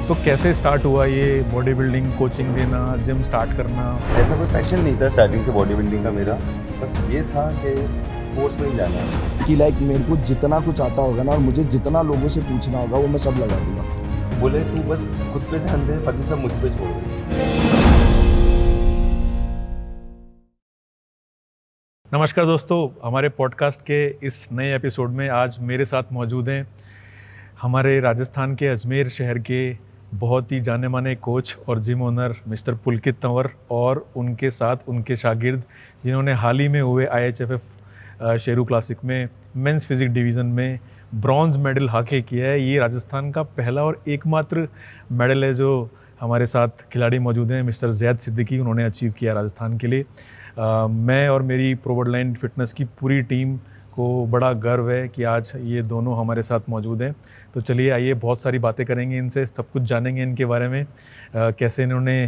तो कैसे स्टार्ट हुआ ये बॉडी बिल्डिंग कोचिंग देना, जिम स्टार्ट करना? ऐसा कोई पैशन नहीं था स्टार्टिंग से बॉडी बिल्डिंग का मेरा, बस ये था कि स्पोर्ट्स में ही जाना है। कि लाइक मेरे को जितना कुछ आता होगा ना और मुझे जितना लोगों से पूछना होगा वो मैं सब लगा दूंगा। बोले तू बस खुद पे ध्यान दे, बाकी सब मुझ पे छोड़ दे। नमस्कार दोस्तों, हमारे पॉडकास्ट के इस नए एपिसोड में आज मेरे साथ मौजूद हैं हमारे राजस्थान के अजमेर शहर के बहुत ही जाने माने कोच और जिम ओनर मिस्टर पुलकित तंवर और उनके साथ उनके शागिर्द जिन्होंने हाल ही में हुए IHFF शेरू क्लासिक में मेंस फिजिक डिवीज़न में ब्रॉन्ज मेडल हासिल किया है। ये राजस्थान का पहला और एकमात्र मेडल है जो हमारे साथ खिलाड़ी मौजूद हैं। मिस्टर जैद सिद्दीकी उन्होंने अचीव किया राजस्थान के लिए। मैं और मेरी प्रो बॉडीलाइन फिटनेस की पूरी टीम को बड़ा गर्व है कि आज ये दोनों हमारे साथ मौजूद हैं। तो चलिए आइए, बहुत सारी बातें करेंगे इनसे, सब कुछ जानेंगे इनके बारे में, कैसे इन्होंने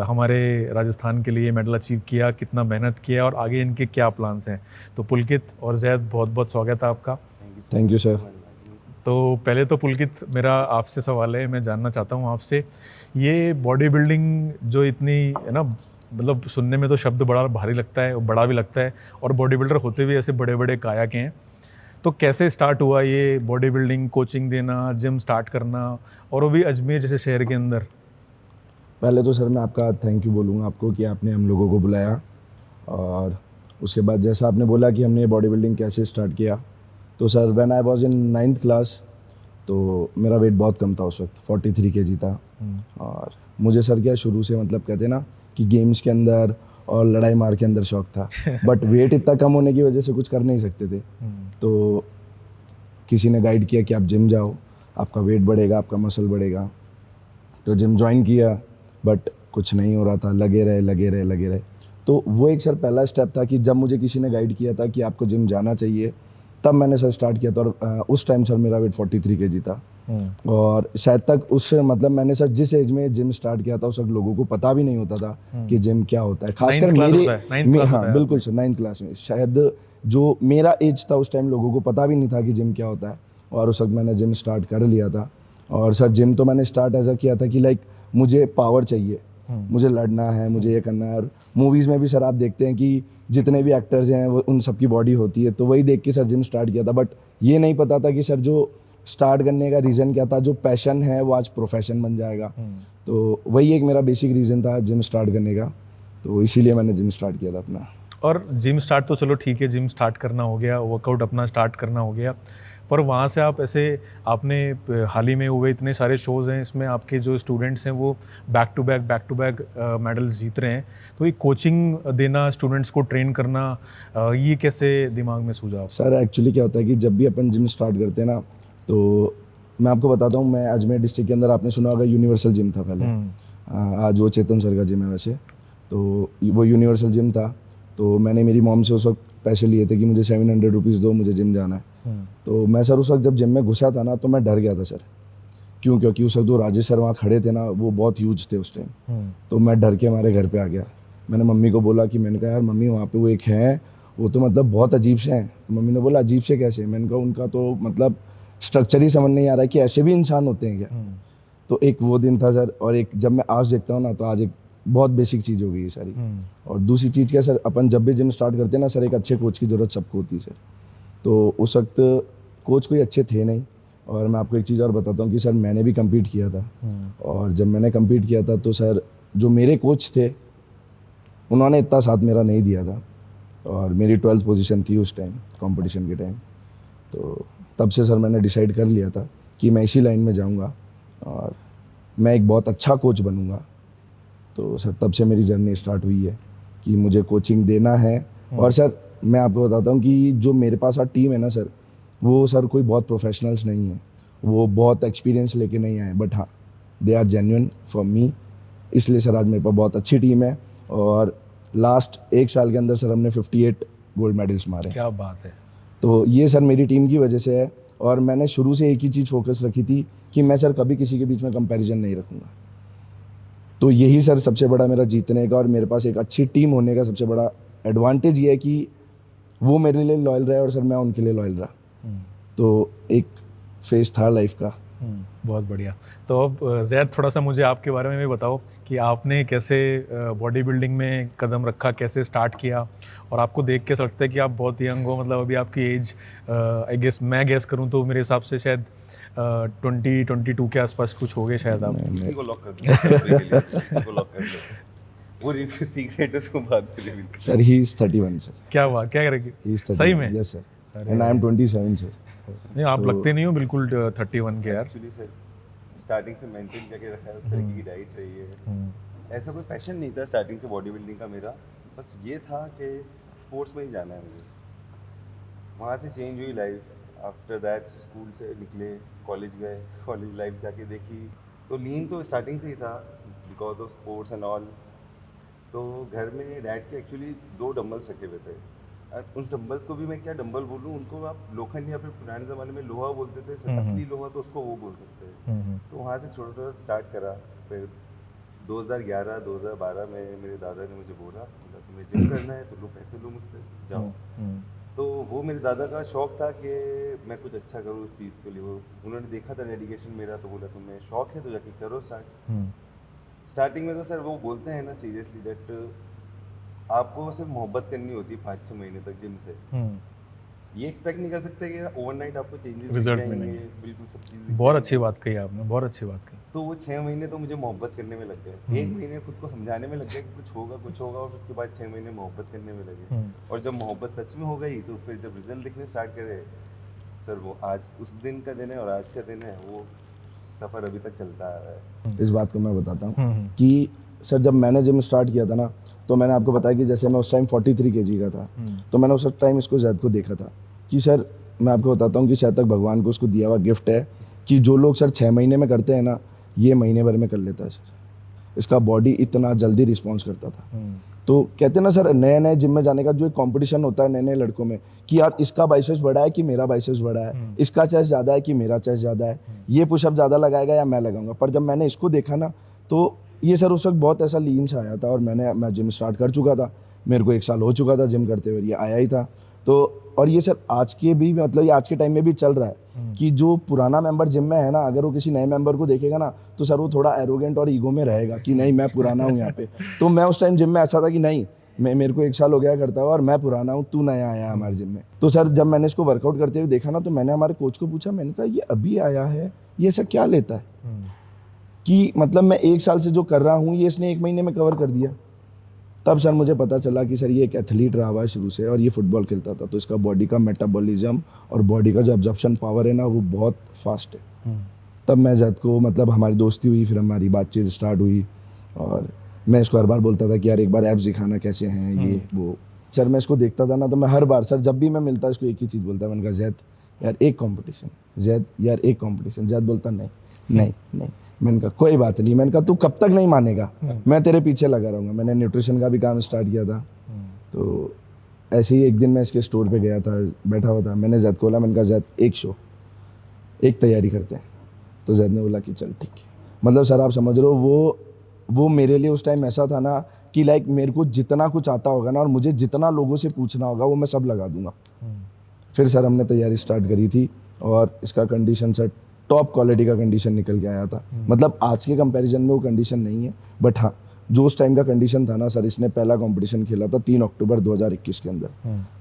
हमारे राजस्थान के लिए मेडल अचीव किया, कितना मेहनत किया और आगे इनके क्या प्लान्स हैं। तो पुलकित और जैद, बहुत बहुत स्वागत है आपका। Thank you sir. तो पहले तो पुलकित, मेरा आपसे सवाल है, मैं जानना चाहता हूँ आपसे, ये बॉडी बिल्डिंग जो इतनी है ना, मतलब सुनने में तो शब्द बड़ा भारी लगता है, बड़ा भी लगता है, और बॉडी बिल्डर होते भी ऐसे बड़े बड़े काया के हैं। तो कैसे स्टार्ट हुआ ये बॉडी बिल्डिंग कोचिंग देना, जिम स्टार्ट करना, और वो भी अजमेर जैसे शहर के अंदर? पहले तो सर मैं आपका थैंक यू बोलूँगा आपको कि आपने हम लोगों को बुलाया, और उसके बाद जैसा आपने बोला कि हमने बॉडी बिल्डिंग कैसे स्टार्ट किया, तो sir when I was in 9th class तो मेरा वेट बहुत कम था उस वक्त, 43 kg था। और मुझे सर क्या शुरू से मतलब कहते हैं ना कि गेम्स के अंदर और लड़ाई मार के अंदर शौक था, बट वेट इतना कम होने की वजह से कुछ कर नहीं सकते थे। तो किसी ने गाइड किया कि आप जिम जाओ, आपका वेट बढ़ेगा, आपका मसल बढ़ेगा। तो जिम ज्वाइन किया, बट कुछ नहीं हो रहा था, लगे रहे। तो वो एक सर पहला स्टेप था कि जब मुझे किसी ने गाइड किया था कि आपको जिम जाना चाहिए, तब मैंने सर स्टार्ट किया था। और उस टाइम सर मेरा वेट 43 kg था। और शायद तक उससे मतलब मैंने सर जिस एज में जिम स्टार्ट किया था उस वक्त लोगों को पता भी नहीं होता था कि जिम क्या होता है, खासकर मेरे हाँ बिल्कुल सर 9th क्लास में शायद जो मेरा एज था उस टाइम लोगों को पता भी नहीं था कि जिम क्या होता है। और उस वक्त मैंने जिम स्टार्ट कर लिया था। और सर जिम तो मैंने स्टार्ट ऐसा किया था कि लाइक मुझे पावर चाहिए, मुझे लड़ना है, मुझे ये करना है। और मूवीज़ में भी सर आप देखते हैं कि जितने भी एक्टर्स हैं वो उन सबकी बॉडी होती है, तो वही देख के सर जिम स्टार्ट किया था। बट ये नहीं पता था कि सर जो स्टार्ट करने का रीज़न क्या था, जो पैशन है वो आज प्रोफेशन बन जाएगा। तो वही एक मेरा बेसिक रीज़न था जिम स्टार्ट करने का, तो इसीलिए मैंने जिम स्टार्ट किया था अपना। और जिम स्टार्ट तो चलो ठीक है, जिम स्टार्ट करना हो गया, वर्कआउट अपना स्टार्ट करना हो गया, पर वहाँ से आप ऐसे, आपने हाल ही में हुए इतने सारे शोज़ हैं, इसमें आपके जो स्टूडेंट्स हैं वो बैक टू बैक मेडल्स जीत रहे हैं। तो ये कोचिंग देना, स्टूडेंट्स को ट्रेन करना, ये कैसे दिमाग में सूझा? सर एक्चुअली क्या होता है कि जब भी अपन जिम स्टार्ट करते हैं ना, तो मैं आपको बताता हूँ, मैं अजमेर डिस्ट्रिक्ट के अंदर, आपने सुना होगा यूनिवर्सल जिम था पहले। आज वो चेतन सर का जिम है वैसे। तो वो यूनिवर्सल जिम था, तो मैंने मेरी मॉम से उस वक्त पैसे लिए थे कि मुझे 700 रुपीज़ दो, मुझे जिम जाना है। तो मैं सर उस वक्त जब जिम में घुसा था ना, तो मैं डर गया था सर। क्योंकि उस वक्त वो राजेश सर वहाँ खड़े थे ना, वो बहुत ह्यूज थे उस टाइम। तो मैं डर के हमारे घर पे आ गया। मैंने मम्मी को बोला कि मैंने कहा यार मम्मी वहाँ पे वो एक हैं, वो तो मतलब बहुत अजीब से हैं। तो मम्मी ने बोला अजीब से कैसे? मैंने कहा उनका तो मतलब स्ट्रक्चर ही समझ नहीं आ रहा है कि ऐसे भी इंसान होते हैं क्या। तो एक वो दिन था सर, और एक जब मैं आज देखता हूँ ना, तो आज एक बहुत बेसिक चीज़ हो गई है सारी। और दूसरी चीज़ क्या सर, अपन जब भी जिम स्टार्ट करते हैं ना सर, एक अच्छे कोच की ज़रूरत सबको होती है सर। तो उस वक्त कोच कोई अच्छे थे नहीं। और मैं आपको एक चीज़ और बताता हूँ कि सर मैंने भी कम्पीट किया था। और जब मैंने कम्पीट किया था तो सर जो मेरे कोच थे उन्होंने इतना साथ मेरा नहीं दिया था। और मेरी 12th पोजीशन थी उस टाइम कंपटीशन के टाइम। तो तब से सर मैंने डिसाइड कर लिया था कि मैं इसी लाइन में जाऊंगा और मैं एक बहुत अच्छा कोच बनूंगा। तो सर तब से मेरी जर्नी स्टार्ट हुई है कि मुझे कोचिंग देना है। और सर मैं आपको बताता हूँ कि जो मेरे पास टीम है ना सर, वो सर कोई बहुत प्रोफेशनल्स नहीं है, वो बहुत एक्सपीरियंस लेके नहीं आए, बट हाँ they are genuine for me. इसलिए सर आज मेरे पास बहुत अच्छी टीम है। और लास्ट 1 साल के अंदर सर हमने 58 गोल्ड मेडल्स मारे। क्या बात है! तो ये सर मेरी टीम की वजह से है। और मैंने शुरू से एक ही चीज़ फोकस रखी थी कि मैं सर कभी किसी के बीच में कंपैरिजन नहीं रखूँगा। तो यही सर सबसे बड़ा मेरा जीतने का और मेरे पास एक अच्छी टीम होने का सबसे बड़ा एडवांटेज ये है कि वो मेरे लिए लॉयल रहे और सर मैं उनके लिए लॉयल रहा। तो एक फेज था लाइफ का बहुत बढ़िया। तो अब ज़ैद, थोड़ा सा मुझे आपके बारे में भी बताओ कि आपने कैसे बॉडी बिल्डिंग में कदम रखा, कैसे स्टार्ट किया, और आपको देख के ऐसा लगता है कि आप बहुत यंग हो, मतलब अभी आपकी एज आई गेस, मैं गेस करूं तो मेरे हिसाब से शायद 20-22 के आसपास कुछ हो गए शायद आप। इसी को लॉक कर दो, इसी को लॉक कर दो, वो रिव्यू सीक्रेट है, उसको बाद में रिवील कर। Sir he is 31 sir. क्या हुआ, क्या करेंगे ही इज 31 सही में? Yes sir, and I am 27 sir. नहीं, आप लगते नहीं हो बिल्कुल 31 के यार। एक्चुअली सर स्टार्टिंग से मेंटेन करके रखा है, उस तरीके की डाइट रही है। ऐसा कोई पैशन नहीं था स्टार्टिंग से बॉडी बिल्डिंग का मेरा, बस ये था कि स्पोर्ट्स में ही जाना है मुझे। वहाँ से चेंज हुई लाइफ। आफ्टर दैट स्कूल से निकले, कॉलेज गए, कॉलेज लाइफ जाके देखी तो लीन तो स्टार्टिंग से ही था because of sports and all. तो घर में डैड के एक्चुअली 2 डंबल्स रखे हुए थे, और उस डंबल्स को भी मैं क्या डंबल बोलूँ, उनको आप लोखंड या फिर पुराने ज़माने में लोहा बोलते थे, असली लोहा तो उसको वो बोल सकते हैं। तो वहाँ से छोटा छोटा स्टार्ट करा। फिर 2011-2012 में मेरे दादा ने मुझे बोला तुम्हें जिम करना है तो लो, पैसे लो मुझसे, जाओ। तो वो मेरे दादा का शौक़ था कि मैं कुछ अच्छा करूँ उस चीज़ के लिए। वो उन्होंने देखा था डेडिकेशन मेरा, तो बोला तुम्हें शौक़ है तो जाके करो स्टार्ट। स्टार्टिंग में तो सर वो बोलते हैं ना सीरियसली दैट आपको सिर्फ मोहब्बत करनी होती है 5-6 महीने तक जिम से। ये एक्सपेक्ट नहीं कर सकते कि ओवरनाइट आपको चेंजेस रिजल्ट दिख मिलेंगे। जाएंगे, बिल्कुल सब चीज़। बहुत अच्छी बात कही आपने, बहुत अच्छी बात कही। तो वो 6 महीने तो मुझे मोहब्बत करने में लग गए। 1 महीने खुद को समझाने में लग गया कि कुछ होगा, और उसके बाद 6 महीने मोहब्बत करने में लगे। और जब मोहब्बत सच में हो गई तो फिर जब रिजल्ट दिखने स्टार्ट करे सर, वो आज उस दिन का दिन है और आज का दिन है, वो सफ़र अभी तक चलता आ रहा है। इस बात को मैं बताता हूँ कि सर जब मैंने जिम स्टार्ट किया था ना, तो मैंने आपको बताया कि जैसे मैं उस टाइम 43 kg का था, तो मैंने उस टाइम इसको ज़ैद को देखा था कि सर मैं आपको बताता हूँ कि शायद तक भगवान को उसको दिया हुआ गिफ्ट है कि जो लोग सर 6 महीने में करते हैं ना, ये महीने भर में कर लेता है सर। इसका बॉडी इतना जल्दी रिस्पॉन्स करता था। तो कहते हैं ना सर, नए नए जिम में जाने का जो एक कंपटीशन होता है नए नए लड़कों में कि यार इसका बाइसेप्स बड़ा है कि मेरा बाइसेप्स बड़ा है, इसका चेस्ट ज़्यादा है कि मेरा चेस्ट ज़्यादा है, ये पुशअप ज़्यादा लगाएगा या मैं लगाऊंगा। पर जब मैंने इसको देखा ना, तो ये सर उस वक्त बहुत ऐसा लीन सा आया था, और मैं जिम स्टार्ट कर चुका था, मेरे को 1 साल हो चुका था जिम करते हुए, ये आया ही था। तो और ये सर आज के भी मतलब ये आज के टाइम में भी चल रहा है कि जो पुराना मेंबर जिम में है ना, अगर वो किसी नए मेंबर को देखेगा ना, तो सर वो थोड़ा एरोगेंट और ईगो में रहेगा कि नहीं मैं पुराना हूँ यहाँ पे। तो मैं उस टाइम जिम में ऐसा था कि नहीं, मेरे को 1 साल हो गया करता हुआ और मैं पुराना हूँ, तू नया आया हमारे जिम में। तो सर जब मैंने इसको वर्कआउट करते हुए देखा ना, तो मैंने हमारे कोच को पूछा, मैंने कहा ये अभी आया है, ये सर क्या लेता है कि मतलब मैं 1 साल से जो कर रहा हूँ ये इसने 1 महीने में कवर कर दिया। तब सर मुझे पता चला कि सर ये एक एथलीट रहा हुआ है शुरू से, और ये फुटबॉल खेलता था, तो इसका बॉडी का मेटाबॉलिज्म और बॉडी का जो एब्जॉर्प्शन पावर है ना, वो बहुत फास्ट है। तब मैं ज़ैद को मतलब हमारी दोस्ती हुई, फिर हमारी बातचीत स्टार्ट हुई, और मैं इसको हर बार बोलता था कि यार एक बार एब्स दिखाना कैसे हैं ये वो। सर मैं इसको देखता था ना, तो मैं हर बार सर जब भी मैं मिलता इसको एक ही चीज़ बोलता, मैंने कहा ज़ैद यार एक कॉम्पिटिशन, ज़ैद यार एक कॉम्पिटिशन। ज़ैद बोलता नहीं। मैंने कहा कोई बात नहीं, मैंने कहा तू कब तक नहीं मानेगा, मैं तेरे पीछे लगा रहूँगा। मैंने न्यूट्रिशन का भी काम स्टार्ट किया था। तो ऐसे ही एक दिन मैं इसके स्टोर पे गया था, बैठा हुआ था, मैंने ज़ैद को बोला, मैंने कहा ज़ैद एक तैयारी करते हैं। तो ज़ैद ने बोला कि चल ठीक है। मतलब सर आप समझ रहे हो, वो मेरे लिए उस टाइम ऐसा था ना कि लाइक मेरे को जितना कुछ आता होगा ना, और मुझे जितना लोगों से पूछना होगा वो मैं सब लगा दूंगा। फिर सर हमने तैयारी स्टार्ट करी थी, और इसका कंडीशन सर टॉप क्वालिटी का कंडीशन निकल के आया था। मतलब आज के कंपैरिजन में वो कंडीशन नहीं है, बट हाँ जो उस टाइम का कंडीशन था ना सर, इसने पहला कंपटीशन खेला था 3 अक्टूबर 2021 के अंदर,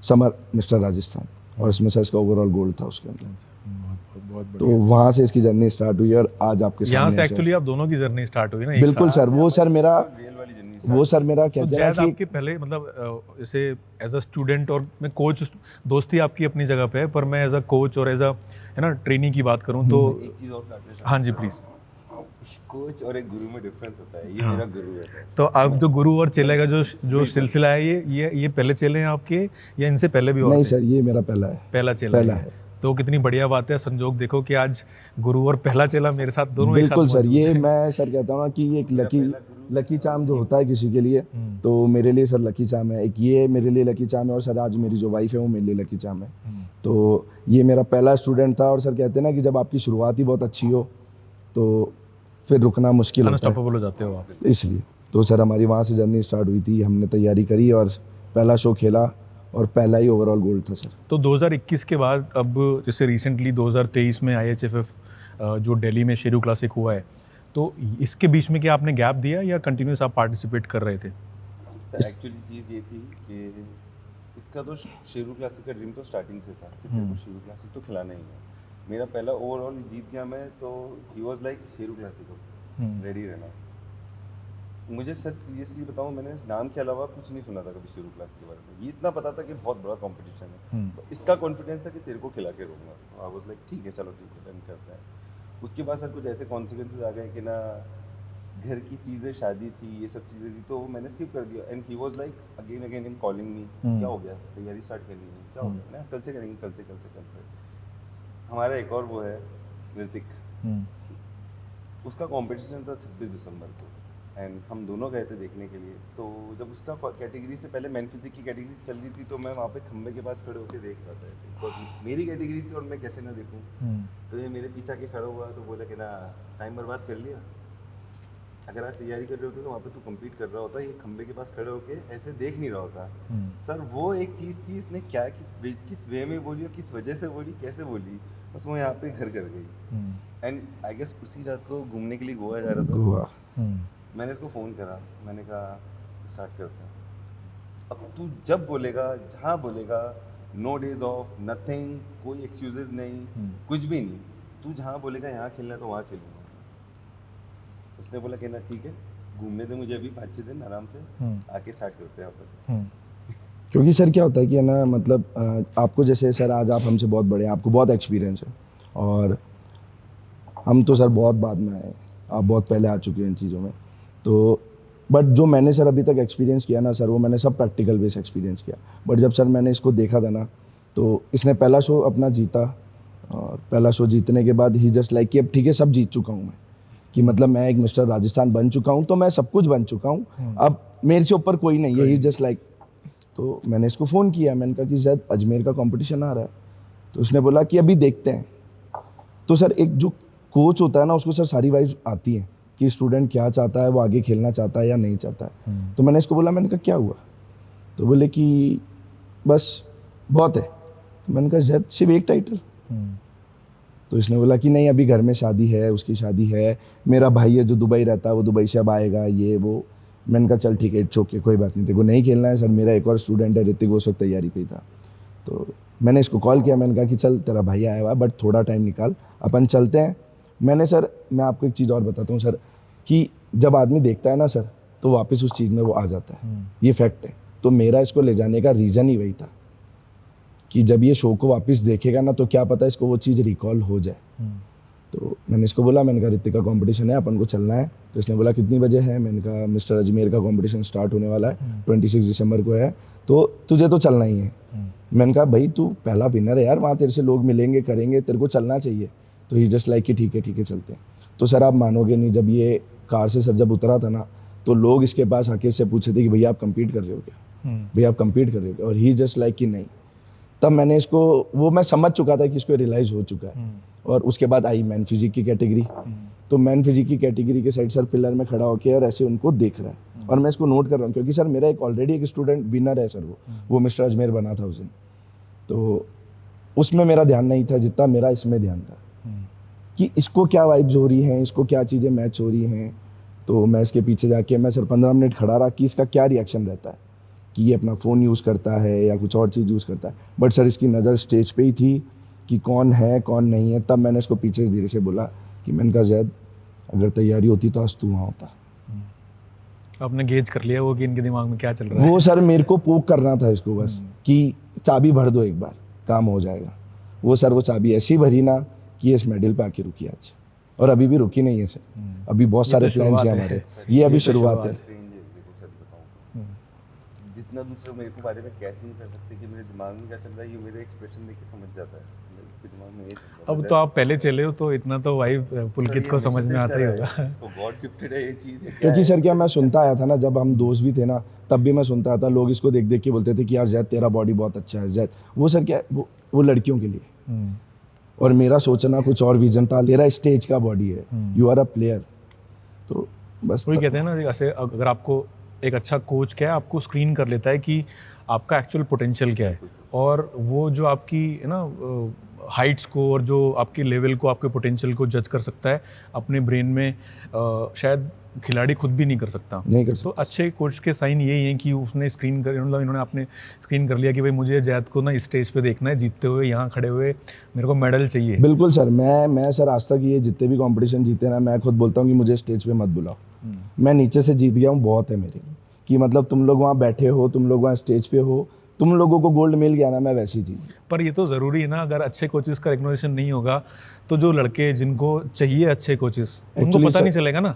समर मिस्टर राजस्थान, और इसमें सर इसका ओवरऑल गोल्ड था उसके अंदर। तो वहाँ से इसकी जर्नी स्टार्ट हुई, और आज आपके सामने यहाँ से एक्चुअली आप दोनों की जर्नी स्टार्ट हुई ना। बिल्कुल सर, वो सर मेरा तो कहते हैं कि आपके पहले मतलब जैसे एज अ स्टूडेंट और मैं कोच, दोस्ती आपकी अपनी जगह पे है, पर मैं एज अ कोच और एज अ है ना ट्रेनी की बात करूं तो एक चीज़ और काटना चाहता हाँ जी प्लीज़। कोच और एक गुरु में डिफरेंस होता है। ये मेरा गुरु है। तो आप जो गुरु और चेले का जो सिलसिला है, ये पहले चेले हैं आपके या इनसे पहले भी और नहीं थे? सर, ये मेरा पहला चेला है। तो कितनी बढ़िया बात है, संजोग देखो कि आज गुरु और पहला चेला मेरे साथ दोनों एक साथ बिल्कुल सर, मौजूद ये हैं। मैं सर कहता हूँ ना कि एक लकी चार्म जो होता है किसी के लिए, तो मेरे लिए सर लकी चार्म है। एक ये मेरे लिए लकी चार्म है, और सर आज मेरी जो वाइफ है वो मेरे लिए लकी चार्म है। तो ये मेरा पहला स्टूडेंट था, और सर कहते हैं ना कि जब आपकी शुरुआत ही बहुत अच्छी हो तो फिर रुकना मुश्किल होता है, अनस्टॉपेबल हो जाते हो आप। इसलिए तो सर हमारी वहाँ से जर्नी स्टार्ट हुई थी, हमने तैयारी करी और पहला शो खेला, और पहला ही ओवरऑल गोल्ड था सर। तो 2021 के बाद अब जैसे रिसेंटली 2023 में IHFF जो दिल्ली में शेरू क्लासिक हुआ है, तो इसके बीच में क्या आपने गैप दिया या कंटिन्यूस आप पार्टिसिपेट कर रहे थे? सर एक्चुअली चीज़ ये थी कि इसका तो शेरू क्लासिक का ड्रीम तो स्टार्टिंग से था कि तेरे को शेरू क्लासिक तो खिलाना ही है। मेरा पहला ओवरऑल जीत गया मैं, तो he was like Sheru classic को रेडी रहना। मुझे सच सीरियसली बताऊं, मैंने नाम के अलावा कुछ नहीं सुना था कभी शेरू क्लासिक के बारे में। ये इतना पता था कि बहुत बड़ा कंपटीशन है, तो इसका कॉन्फिडेंस था कि तेरे को खिला के रहूँगा। आई वाज लाइक ठीक है, चलो ठीक है, डन करते हैं। उसके बाद सर कुछ ऐसे कॉन्सिक्वेंसेज आ गए कि ना घर की चीज़ें, शादी थी, ये सब चीज़ें थी, तो मैंने स्किप कर दिया। And he was like again again in calling me, क्या हो गया, तैयारी स्टार्ट करनी है, क्या हो गया ना, कल से करेंगे, कल से। हमारा एक और वो है ऋतिक, उसका कंपटीशन था 26 दिसंबर को, एंड हम दोनों गए थे देखने के लिए। तो जब उसका कैटेगरी से पहले मैन फिजिक की कैटेगरी चल रही थी, तो मैं वहाँ पे खंबे के पास खड़े होकर देख रहा था ऐसे, तो मेरी कैटेगरी थी और मैं कैसे ना देखूँ। तो ये मेरे पीछे के खड़ा हुआ, तो बोला कि ना टाइम बर्बाद कर लिया, अगर आज तैयारी कर रहे होते तो वहाँ पे तू कम्पीट कर रहा होता, ये खंबे के पास खड़े होके ऐसे देख नहीं रहा होता। सर वो एक चीज़ थी, इसने क्या किस वे में बोली और किस वजह से बोली, कैसे बोली, बस वो यहाँ पे घर कर गई। एंड आई गेस उसी रात को घूमने के लिए गोवा जा रहा था। गोवा। मैंने इसको फ़ोन करा, मैंने कहा स्टार्ट करते हैं। अब तू जब बोलेगा, जहाँ बोलेगा, नो डेज ऑफ, नथिंग, कोई एक्सक्यूजेज नहीं, कुछ भी नहीं, तू जहाँ बोलेगा यहाँ खेलना है तो वहाँ खेलूँगा। उसने बोला कि ना ठीक है, घूमने दे मुझे अभी 5-6 दिन आराम से, आके स्टार्ट करते हैं अपन। क्योंकि सर क्या होता है कि है ना, मतलब आपको जैसे सर आज आप हमसे बहुत बड़े हैं, आपको बहुत एक्सपीरियंस है, और हम तो सर बहुत बाद में आए, आप बहुत पहले आ चुके हैं इन चीज़ों में। तो बट जो मैंने सर अभी तक एक्सपीरियंस किया ना सर, वो मैंने सब प्रैक्टिकल बेस एक्सपीरियंस किया। बट जब सर मैंने इसको देखा था ना, तो इसने पहला शो अपना जीता, और पहला शो जीतने के बाद ही जस्ट लाइक कि अब ठीक है, सब जीत चुका हूँ मैं, कि मतलब मैं एक मिस्टर राजस्थान बन चुका हूँ, तो मैं सब कुछ बन चुका हूँ, अब मेरे से ऊपर कोई नहीं है, ही जस्ट लाइक। तो मैंने इसको फ़ोन किया, मैंने कहा कि शायद अजमेर का कंपटीशन आ रहा है, तो उसने बोला कि अभी देखते हैं। तो सर एक जो कोच होता है ना, उसको सर सारी वाइज आती है कि स्टूडेंट क्या चाहता है, वो आगे खेलना चाहता है या नहीं चाहता है। तो मैंने इसको बोला, मैंने कहा क्या हुआ, तो बोले कि बस बहुत है। तो मैंने कहा शायद सिर्फ एक टाइटल। तो इसने बोला कि नहीं, अभी घर में शादी है, उसकी शादी है, मेरा भाई है जो दुबई रहता है, वो दुबई से अब आएगा, ये वो। मैंने कहा चल ठीक है, इट्स ओके, कोई बात नहीं, तेरे को नहीं खेलना है। सर मेरा एक और स्टूडेंट है ऋतिक, वो उस वक्त तैयारी पे ही था। तो मैंने इसको कॉल किया, मैंने कहा कि चल तेरा भाई आया हुआ है, बट थोड़ा टाइम निकाल, अपन चलते हैं। मैंने सर, मैं आपको एक चीज़ और बताता हूँ सर, कि जब आदमी देखता है ना सर, तो वापस उस चीज़ में वो आ जाता है, ये फैक्ट है। तो मेरा इसको ले जाने का रीज़न ही वही था कि जब ये शो को वापस देखेगा ना, तो क्या पता इसको वो चीज़ रिकॉल हो जाए। तो मैंने इसको बोला, मैंने कहा ऋतिक का कंपटीशन है, अपन को चलना है। तो इसने बोला कितनी बजे है, मैंने कहा मिस्टर अजमेर का कंपटीशन स्टार्ट होने वाला है, 26 दिसंबर को है, तो तुझे तो चलना ही है। मैंने कहा भाई तू पहला विनर है यार, वहाँ तेरे से लोग मिलेंगे, करेंगे, तेरे को चलना चाहिए। तो ही जस्ट लाइक कि ठीक है चलते हैं। तो सर आप मानोगे नहीं, जब ये कार से सर जब उतरा था ना, तो लोग इसके पास आके इससे पूछे थे कि भैया आप कम्पीट कर रहे हो क्या, भैया आप कम्पीट कर रहे हो क्या, और ही जस्ट लाइक कि नहीं। तब मैंने इसको, वो मैं समझ चुका था कि इसको रियलाइज़ हो चुका है। और उसके बाद आई मैन फिजिक की कैटेगरी। तो मैन फिजिक की कैटेगरी के साइड सर पिलर में खड़ा होकर और ऐसे उनको देख रहा है, और मैं इसको नोट कर रहा हूँ, क्योंकि सर मेरा एक ऑलरेडी एक स्टूडेंट विनर है सर, वो मिस्टर अजमेर बना था उस दिन। तो उसमें मेरा ध्यान नहीं था जितना मेरा इसमें ध्यान था कि इसको क्या वाइब्स हो रही हैं, इसको क्या चीज़ें मैच हो रही हैं। तो मैं इसके पीछे जाके मैं सर 15 मिनट खड़ा रहा कि इसका क्या रिएक्शन रहता है, कि ये अपना फ़ोन यूज़ करता है या कुछ और चीज़ यूज़ करता है। बट सर इसकी नज़र स्टेज पे ही थी कि कौन है कौन नहीं है। तब मैंने इसको पीछे धीरे से बोला कि मैंने कहा जैद अगर तैयारी होती तो आज तू वहाँ होता। आपने गेज कर लिया वो कि इनके दिमाग में क्या चल रहा है। वो सर मेरे को पोक करना था इसको बस कि चाबी भर दो एक बार, काम हो जाएगा। वो सर वो चाबी ऐसी भरी ना कि ये इस मेडल पे आके रुकी आज, और अभी भी रुकी नहीं है सर, अभी बहुत सारे प्लान्स हैं हमारे। ये अभी शुरुआत है। जितना दूसरे मेरे को बारे में कैच नहीं कर सकते कि मेरे दिमाग में क्या चल रहा है, ये मेरे एक्सप्रेशन देख के समझ जाता है इसके दिमाग में ये चल रहा है। अब तो आप पहले चले हो तो इतना तो भाई पुलकित को समझ में आता ही होगा। इसको गॉड गिफ्टेड है ये चीज़ है। क्योंकि सर क्या मैं सुनता आया था ना, जब हम दोस्त भी थे ना, तब भी मैं सुनता था लोग इसको देख देख के बोलते थे कि यार जैद तेरा बॉडी बहुत अच्छा है जैद। वो सर क्या वो लड़कियों के लिए, और मेरा सोचना कुछ और विजन था। तेरा स्टेज का बॉडी है, यू आर अ प्लेयर। तो बस वही कहते हैं ना, जैसे अगर आपको एक अच्छा कोच क्या है, आपको स्क्रीन कर लेता है कि आपका एक्चुअल पोटेंशियल क्या है, और वो जो आपकी है ना हाइट्स को और जो आपकी लेवल को, आपके पोटेंशियल को जज कर सकता है अपने ब्रेन में, शायद खिलाड़ी खुद भी नहीं कर सकता। नहीं कर तो सकता। अच्छे कोच के साइन यही हैं कि उसने स्क्रीन कर, मतलब इन्होंने आपने स्क्रीन कर लिया कि भाई मुझे जैद को ना इस स्टेज पे देखना है, जीतते हुए यहाँ खड़े हुए, मेरे को मेडल चाहिए। बिल्कुल सर, मैं सर आज तक ये जितने भी कंपटीशन जीते ना, मैं खुद बोलता हूँ कि मुझे स्टेज पे मत बुलाओ। मैं नीचे से जीत गया हूँ, बहुत है मेरे लिए। कि मतलब तुम लोग वहाँ बैठे हो, तुम लोग वहाँ स्टेज पे हो, तुम लोगों को गोल्ड मिल गया ना, मैं वैसे ही जीत गया। पर ये तो ज़रूरी है ना, अगर अच्छे कोचेस का रिकग्निशन नहीं होगा तो जो लड़के जिनको चाहिए अच्छे कोचेस, उनको Actually, पता सर, नहीं चलेगा ना।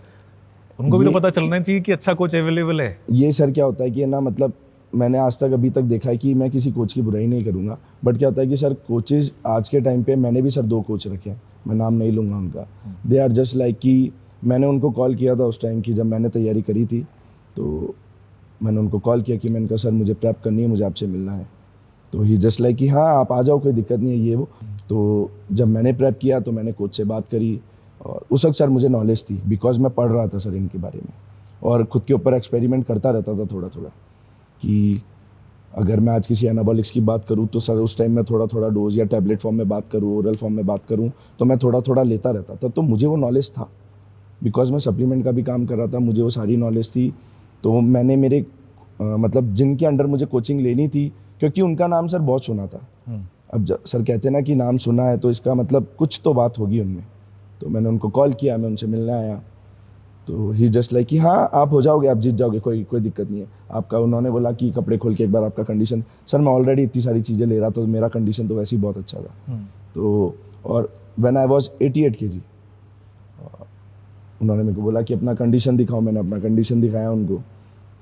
उनको भी तो ये- पता चलना चाहिए कि अच्छा कोच अवेलेबल है। ये सर क्या होता है कि ना, मतलब मैंने आज तक अभी तक देखा है कि मैं किसी कोच की बुराई नहीं करूँगा, बट क्या होता है कि सर कोचेज़ आज के टाइम पे, मैंने भी सर 2 कोच रखे हैं, मैं नाम नहीं लूँगा उनका। दे आर जस्ट लाइक कि मैंने उनको कॉल किया था उस टाइम की जब मैंने तैयारी करी थी, तो मैंने उनको कॉल किया कि मैंने कहा सर मुझे प्रेप करनी है, मुझे आपसे मिलना है। तो ही जस्ट लाइक कि हाँ आप आ जाओ, कोई दिक्कत नहीं है, ये वो। तो जब मैंने प्रेप किया तो मैंने कोच से बात करी, और उस वक्त सर मुझे नॉलेज थी, बिकॉज मैं पढ़ रहा था सर इनके बारे में, और खुद के ऊपर एक्सपेरिमेंट करता रहता था थोड़ा थोड़ा, कि अगर मैं आज किसी एनाबॉलिक्स की बात करूँ तो सर उस टाइम मैं थोड़ा थोड़ा डोज या टैबलेट फॉर्म में बात करूँ, ओरल फॉर्म में बात करूँ, तो मैं थोड़ा थोड़ा लेता रहता था। तो मुझे वो नॉलेज था, बिकॉज मैं सप्लीमेंट का भी काम कर रहा था, मुझे वो सारी नॉलेज थी। तो मैंने मेरे मतलब जिनके अंडर मुझे कोचिंग लेनी थी, क्योंकि उनका नाम सर बहुत सुना था। अब सर कहते हैं ना कि नाम सुना है तो इसका मतलब कुछ तो बात होगी उनमें। तो मैंने उनको कॉल किया, मैं उनसे मिलने आया, तो ही जस्ट लाइक कि हाँ आप हो जाओगे, आप जीत जाओगे, कोई दिक्कत नहीं है आपका। उन्होंने बोला कि कपड़े खोल के एक बार आपका कंडीशन, सर मैं ऑलरेडी इतनी सारी चीज़ें ले रहा था, तो मेरा कंडीशन तो वैसे ही बहुत अच्छा था। तो और व्हेन आई वाज 88 kg, उन्होंने मेरे को बोला कि अपना कंडीशन दिखाओ, मैंने अपना कंडीशन दिखाया उनको।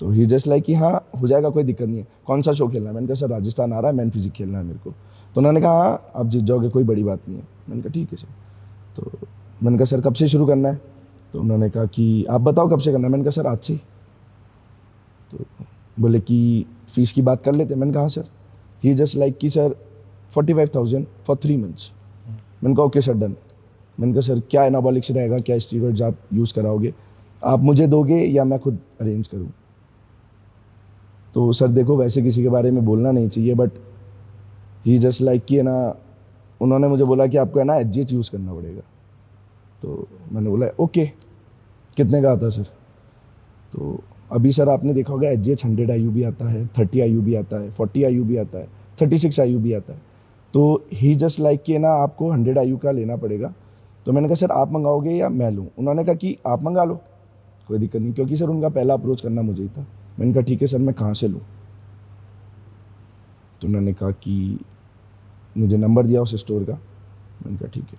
तो ही जस्ट लाइक कि हाँ हो जाएगा, कोई दिक्कत नहीं है, कौन सा शो खेलना है। मैंने कहा सर राजस्थान आ रहा है, मैन फिजिक खेलना है मेरे को। तो उन्होंने कहा हाँ आप जीत जाओगे, कोई बड़ी बात नहीं है। मैंने कहा ठीक है सर। तो मैंने कहा सर कब से शुरू करना है। तो उन्होंने कहा कि आप बताओ कब से करना है। मैंने कहा सर आज से। तो बोले कि फ़ीस की बात कर लेते। मैंने कहा हाँ सर। ही जस्ट लाइक कि सर 45,000 फॉर 3 months। मैंने कहा ओके सर डन। मैंने कहा सर क्या एनाबॉलिक्स रहेगा, क्या स्टीरॉइड्स आप यूज़ कराओगे, आप मुझे दोगे या मैं खुद अरेंज करूँ। तो सर देखो वैसे किसी के बारे में बोलना नहीं चाहिए, बट ही जस्ट लाइक कि है ना, उन्होंने मुझे बोला कि आपको है ना HGH यूज़ करना पड़ेगा। तो मैंने बोला ओके, कितने का आता है सर। तो अभी सर आपने देखा होगा HGH 100 IU भी आता है, 30 IU भी आता है, 40 IU भी आता है, 36 IU भी आता है। तो ही जस्ट लाइक कि है ना आपको 100 IU का लेना पड़ेगा। तो मैंने कहा सर आप मंगाओगे या मैं लूँ। उन्होंने कहा कि आप मंगा लो, कोई दिक्कत नहीं, क्योंकि सर उनका पहला अप्रोच करना मुझे ही था। मैंने कहा ठीक है सर, मैं कहाँ से लूँ। तो उन्होंने कहा कि मुझे नंबर दिया उस स्टोर का। मैंने कहा ठीक है।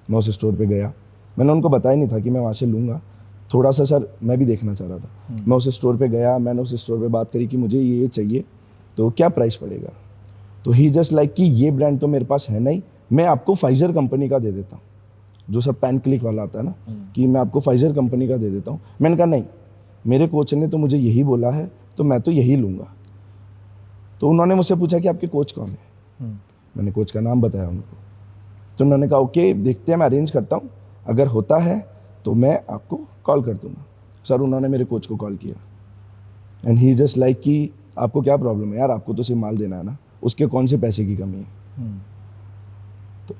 मैं उस स्टोर पे गया, मैंने उनको बताया नहीं था कि मैं वहाँ से लूँगा, थोड़ा सा सर मैं भी देखना चाह रहा था। मैं उस स्टोर पे गया, मैंने उस स्टोर पे बात करी कि मुझे ये चाहिए, तो क्या प्राइस पड़ेगा। तो ही जस्ट लाइक कि ये ब्रांड तो मेरे पास है नहीं, मैं आपको फाइजर कंपनी का दे देता हूँ, जो सर पैन क्लिक वाला आता है ना, कि मैं आपको फाइजर कंपनी का दे देता हूँ। मैंने कहा नहीं, मेरे कोच ने तो मुझे यही बोला है, तो मैं तो यही लूँगा। तो उन्होंने मुझसे पूछा कि आपके कोच कौन है। मैंने कोच का नाम बताया उनको। तो उन्होंने कहा ओके देखते हैं, मैं अरेंज करता हूँ, अगर होता है तो मैं आपको कॉल कर दूँगा। सर उन्होंने मेरे कोच को कॉल किया, एंड ही जस्ट लाइक कि आपको क्या प्रॉब्लम है यार, आपको तो सिर्फ माल देना है ना, उसके कौन से पैसे की कमी है। तो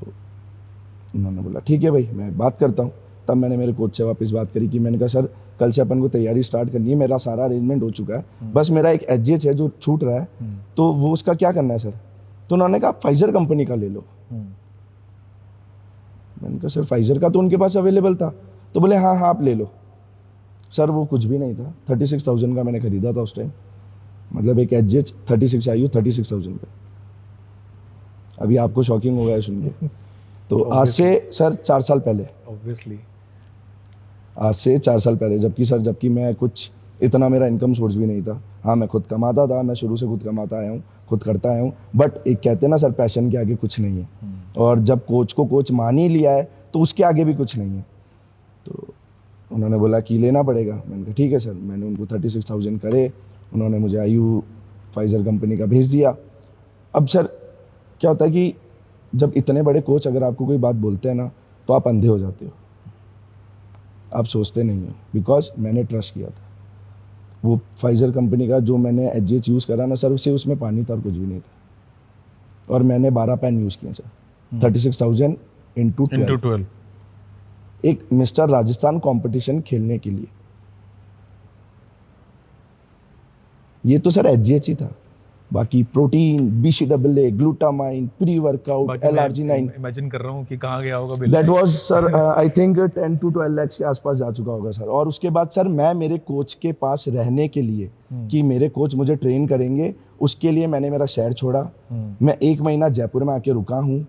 उन्होंने बोला ठीक है भाई, मैं बात करता हूँ। तब मैंने मेरे कोच से वापस बात करी कि मैंने कहा सर कल से अपन को तैयारी स्टार्ट करनी है, मेरा सारा अरेंजमेंट हो चुका है, बस मेरा एक HGH है जो छूट रहा है, तो वो उसका क्या करना है सर। तो उन्होंने कहा फाइजर कंपनी का ले लो। मैंने कहा सर फाइजर का तो उनके पास अवेलेबल था। तो बोले हाँ हाँ आप ले लो। सर वो कुछ भी नहीं था, 36,000 का मैंने खरीदा था उस टाइम, मतलब एक HGH 36 IU 36,000 का। अभी आपको शॉकिंग होगा सुन के। तो आज से सर 4 साल पहले, ऑब्वियसली आज से 4 साल पहले, जबकि मैं कुछ इतना मेरा इनकम सोर्स भी नहीं था। हाँ मैं खुद कमाता था, मैं शुरू से खुद कमाता आया हूँ, खुद करता आया हूँ, बट एक कहते हैं ना सर पैशन के आगे कुछ नहीं है। और जब कोच को कोच मान ही लिया है तो उसके आगे भी कुछ नहीं है। तो उन्होंने बोला कि लेना पड़ेगा। मैंने कहा ठीक है सर। मैंने उनको 36,000 करे, उन्होंने मुझे IU फाइजर कंपनी का भेज दिया। अब सर क्या होता है कि जब इतने बड़े कोच अगर आपको कोई बात बोलते हैं ना, तो आप अंधे हो जाते हो, आप सोचते नहीं हो, बिकॉज मैंने ट्रस्ट किया था। वो फाइजर कंपनी का जो मैंने HGH यूज़ करा ना सर, उससे उसमें पानी था और कुछ भी नहीं था। और मैंने 12 पेन यूज़ किए सर, 36,000 इंटू 12। एक मिस्टर राजस्थान कंपटीशन खेलने के लिए। ये तो सर HGH ही था, बाकी protein, BCAA, glutamine, pre workout, LRG9, imagine कर रहा हूँ कि कहाँ गया होगा bill. That was sir I think 10 to 12 lakhs के आसपास जा चुका होगा सर। और उसके बाद सर मैं मेरे कोच के पास रहने के लिए कि मेरे कोच मुझे ट्रेन करेंगे, उसके लिए मैंने मेरा शहर छोड़ा। मैं 1 महीना जयपुर में आके रुका हूँ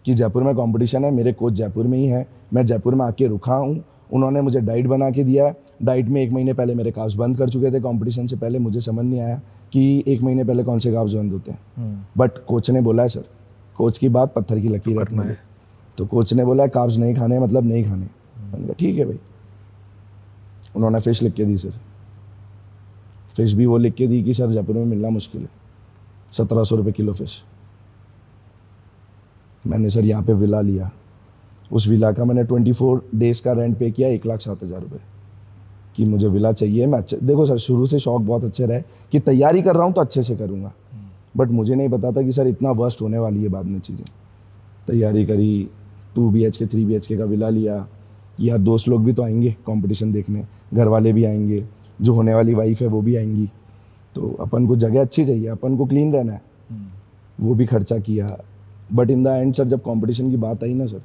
कि जयपुर में कंपटीशन है, मेरे कोच जयपुर में ही है, मैं जयपुर में आके रुका हूँ। उन्होंने मुझे डाइट बना के दिया। डाइट में 1 महीने पहले मेरे कार्ब्स बंद कर चुके थे कंपटीशन से पहले। मुझे समझ नहीं आया कि 1 महीने पहले कौन से कार्ब्स बंद होते हैं, बट कोच ने बोला है सर, कोच की बात पत्थर की लकीर रखना है। तो कोच ने बोला कार्ब्स नहीं खाने मतलब नहीं खाने। मैंने कहा ठीक है भाई। उन्होंने फ़िश लिख के दी सर, फ़िश भी वो लिख के दी कि सर जयपुर में मिलना मुश्किल है, 1700 रुपये किलो फ़िश। मैंने सर यहाँ पे विला लिया, उस विला का मैंने 24 डेज़ का रेंट पे किया 1,07,000 रुपये कि मुझे विला चाहिए। मैं अच्छा, देखो सर शुरू से शौक बहुत अच्छे रहे कि तैयारी कर रहा हूँ तो अच्छे से करूँगा, बट मुझे नहीं पता था कि सर इतना वर्स्ट होने वाली है बाद में चीज़ें। तैयारी करी, 2 BHK 3 BHK का विला लिया। यार दोस्त लोग भी तो आएंगे कंपटीशन देखने, घर वाले भी आएंगे, जो होने वाली वाइफ है वो भी आएंगी, तो अपन को जगह अच्छी चाहिए, अपन को क्लीन रहना है, वो भी खर्चा किया। But in the end sir जब कंपटीशन की बात आई ना सर,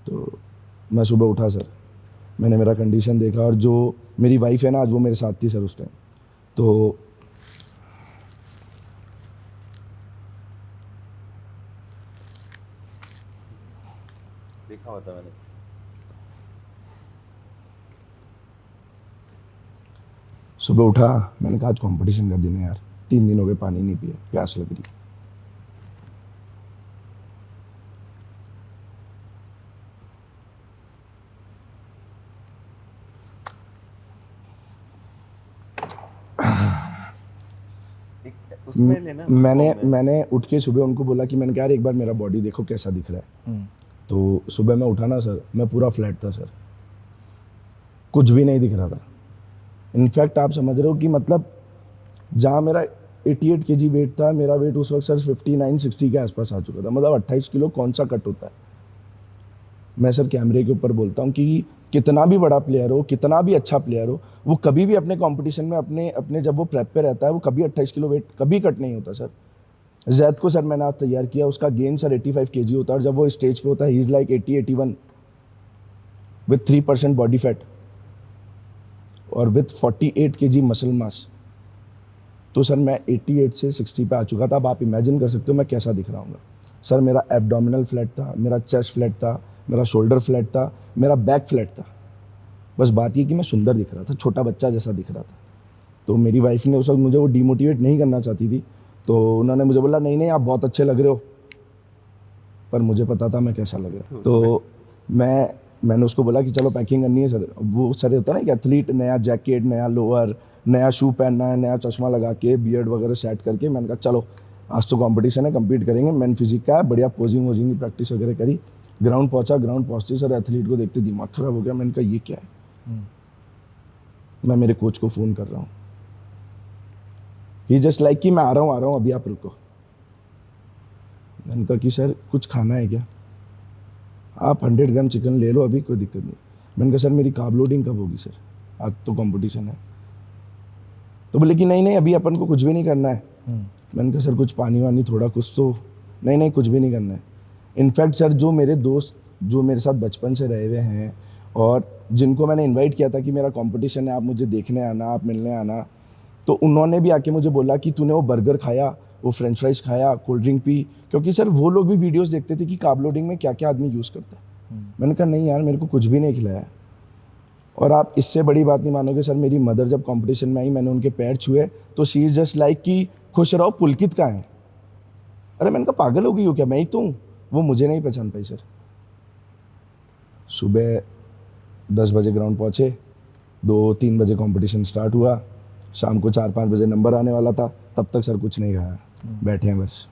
तो मैं सुबह उठा सर, मैंने मेरा कंडीशन देखा, और जो मेरी वाइफ है ना आज वो मेरे साथ थी सर उस टाइम, तो देखा हुआ था मैंने। सुबह उठा, मैंने कहा आज कंपटीशन का दिन है यार, 3 दिन हो गए पानी नहीं पिए, प्यास लग रही है। उसमें लेना मैंने उठ के सुबह उनको बोला कि मैंने कहा यार एक बार मेरा बॉडी देखो कैसा दिख रहा है। तो सुबह मैं उठा ना सर, मैं पूरा फ्लैट था सर, कुछ भी नहीं दिख रहा था। इनफैक्ट आप समझ रहे हो कि मतलब जहाँ मेरा 88 kg वेट था, मेरा वेट उस वक्त सर 59-60 के आसपास आ चुका था। मतलब 28 किलो कौन सा कट होता है। मैं सर कैमरे के ऊपर बोलता हूँ कि कितना भी बड़ा प्लेयर हो, कितना भी अच्छा प्लेयर हो, वो कभी भी अपने कंपटीशन में अपने जब वो प्रेप पे रहता है वो कभी 28 किलो वेट कभी कट नहीं होता सर। जैद को सर मैंने आज तैयार किया, उसका गेन सर 85 kg होता है, और जब वो स्टेज पे होता है he is like 80-81 with 3% body fat और विथ 48 kg मसल मास। तो सर मैं 88 से 60 पे आ चुका था। अब आप इमेजिन कर सकते हो मैं कैसा दिख रहा हूँ सर। मेरा एब्डोमिनल फ्लैट था, मेरा चेस्ट फ्लैट था, मेरा शोल्डर फ्लैट था, मेरा बैक फ्लैट था। बस बात ये कि मैं सुंदर दिख रहा था, छोटा बच्चा जैसा दिख रहा था। तो मेरी वाइफ ने उस वक्त मुझे वो डिमोटिवेट नहीं करना चाहती थी, तो उन्होंने मुझे बोला नहीं आप बहुत अच्छे लग रहे हो, पर मुझे पता था मैं कैसा लग रहा। तो मैंने उसको बोला कि चलो पैकिंग करनी है सर। वो सर होता है ना कि एथलीट, नया जैकेट, नया लोअर, नया शू पहनना है, नया चश्मा लगा के, बियर्ड वगैरह सेट करके, मैंने कहा चलो आज तो कंपटीशन है, कम्पीट करेंगे। मैन फिजिक का है, बढ़िया पोजिंग वोजिंग की प्रैक्टिस वगैरह करी। ग्राउंड पहुंचा, ग्राउंड पहुंचते सर एथलीट को देखते दिमाग खराब हो गया। मैंने कहा ये क्या है। मैं मेरे कोच को फ़ोन कर रहा हूँ, ही जस्ट लाइक कि मैं आ रहा हूँ अभी आप रुको। मैंने कहा कि सर कुछ खाना है क्या, आप 100 ग्राम चिकन ले लो अभी, कोई दिक्कत नहीं। मैंने कहा सर मेरी कार्ब लोडिंग कब होगी सर, आज तो कंपटीशन है। तो बोले कि नहीं अभी अपन को कुछ भी नहीं करना है। मैंने कहा सर कुछ पानी वानी थोड़ा कुछ तो, नहीं कुछ भी नहीं करना है। इनफैक्ट सर जो मेरे दोस्त जो मेरे साथ बचपन से रहे हुए हैं और जिनको मैंने इनवाइट किया था कि मेरा कंपटीशन है, आप मुझे देखने आना, आप मिलने आना, तो उन्होंने भी आके मुझे बोला कि तूने वो बर्गर खाया, वो फ्रेंच फ्राइज़ खाया, कोल्ड ड्रिंक पी, क्योंकि सर वो लोग भी वीडियोस देखते थे कि कार्ब लोडिंग में क्या क्या आदमी यूज़ करता है। मैंने कहा नहीं यार मेरे को कुछ भी नहीं खिलाया। और आप इससे बड़ी बात नहीं मानोगे सर, मेरी मदर जब कंपटीशन में आई, मैंने उनके पैर छुए तो शी इज़ जस्ट लाइक कि खुश रहो, पुलकित कहाँ है। अरे मैंने कहा पागल हो गई हो क्या, मैं ही तो हूँ। वो मुझे नहीं पहचान पाई सर। सुबह 10 बजे ग्राउंड पहुँचे, 2-3 बजे कंपटीशन स्टार्ट हुआ, शाम को 4-5 बजे नंबर आने वाला था। तब तक सर कुछ नहीं खाया, बैठे हैं बस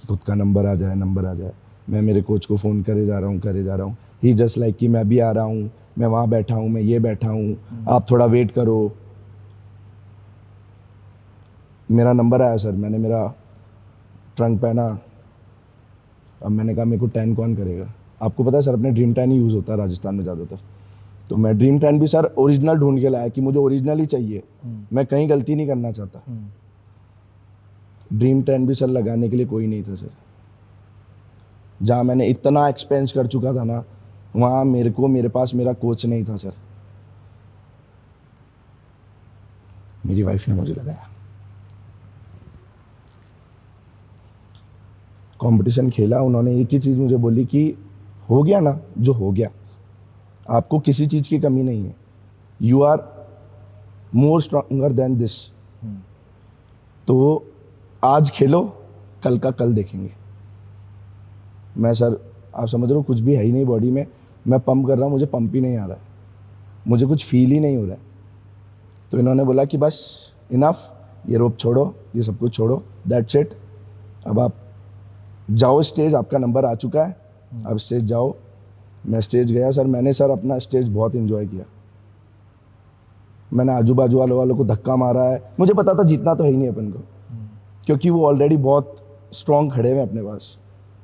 खुद का नंबर आ जाए। मैं मेरे कोच को फ़ोन करे जा रहा हूँ। ही जस्ट लाइक कि मैं भी आ रहा हूँ, मैं वहाँ बैठा हूँ, मैं ये बैठा हूँ, आप थोड़ा वेट करो। मेरा नंबर आया सर, मैंने मेरा ट्रंक पहना। अब मैंने कहा मेरे को 10 कौन करेगा। आपको पता है सर, अपने ड्रीम 10 ही यूज़ होता है राजस्थान में ज़्यादातर। तो मैं ड्रीम 10 भी सर ओरिजिनल ढूंढ के लाया कि मुझे ओरिजिनल ही चाहिए, मैं कहीं गलती नहीं करना चाहता। ड्रीम 10 भी सर लगाने के लिए कोई नहीं था सर। जहाँ मैंने इतना एक्सपेंस कर चुका था ना, वहाँ मेरे पास मेरा कोच नहीं था सर। मेरी वाइफ ने मुझे लगाया। कंपटीशन खेला, उन्होंने एक ही चीज़ मुझे बोली कि हो गया ना जो हो गया, आपको किसी चीज़ की कमी नहीं है, you are more stronger than this. तो आज खेलो, कल का कल देखेंगे। मैं सर, आप समझ रहे हो, कुछ भी है ही नहीं बॉडी में, मैं पंप कर रहा हूँ, मुझे पंप ही नहीं आ रहा है, मुझे कुछ फील ही नहीं हो रहा है। तो इन्होंने बोला कि बस इनफ, ये रोप छोड़ो, ये सब कुछ छोड़ो, दैट्स इट, अब आप जाओ स्टेज, आपका नंबर आ चुका है, अब स्टेज जाओ। मैं स्टेज गया सर, मैंने सर अपना स्टेज बहुत एंजॉय किया। मैंने आजू बाजू वालों को धक्का मारा है, मुझे पता था जीतना तो है ही नहीं अपन को, क्योंकि वो ऑलरेडी बहुत स्ट्रॉन्ग खड़े हुए अपने पास।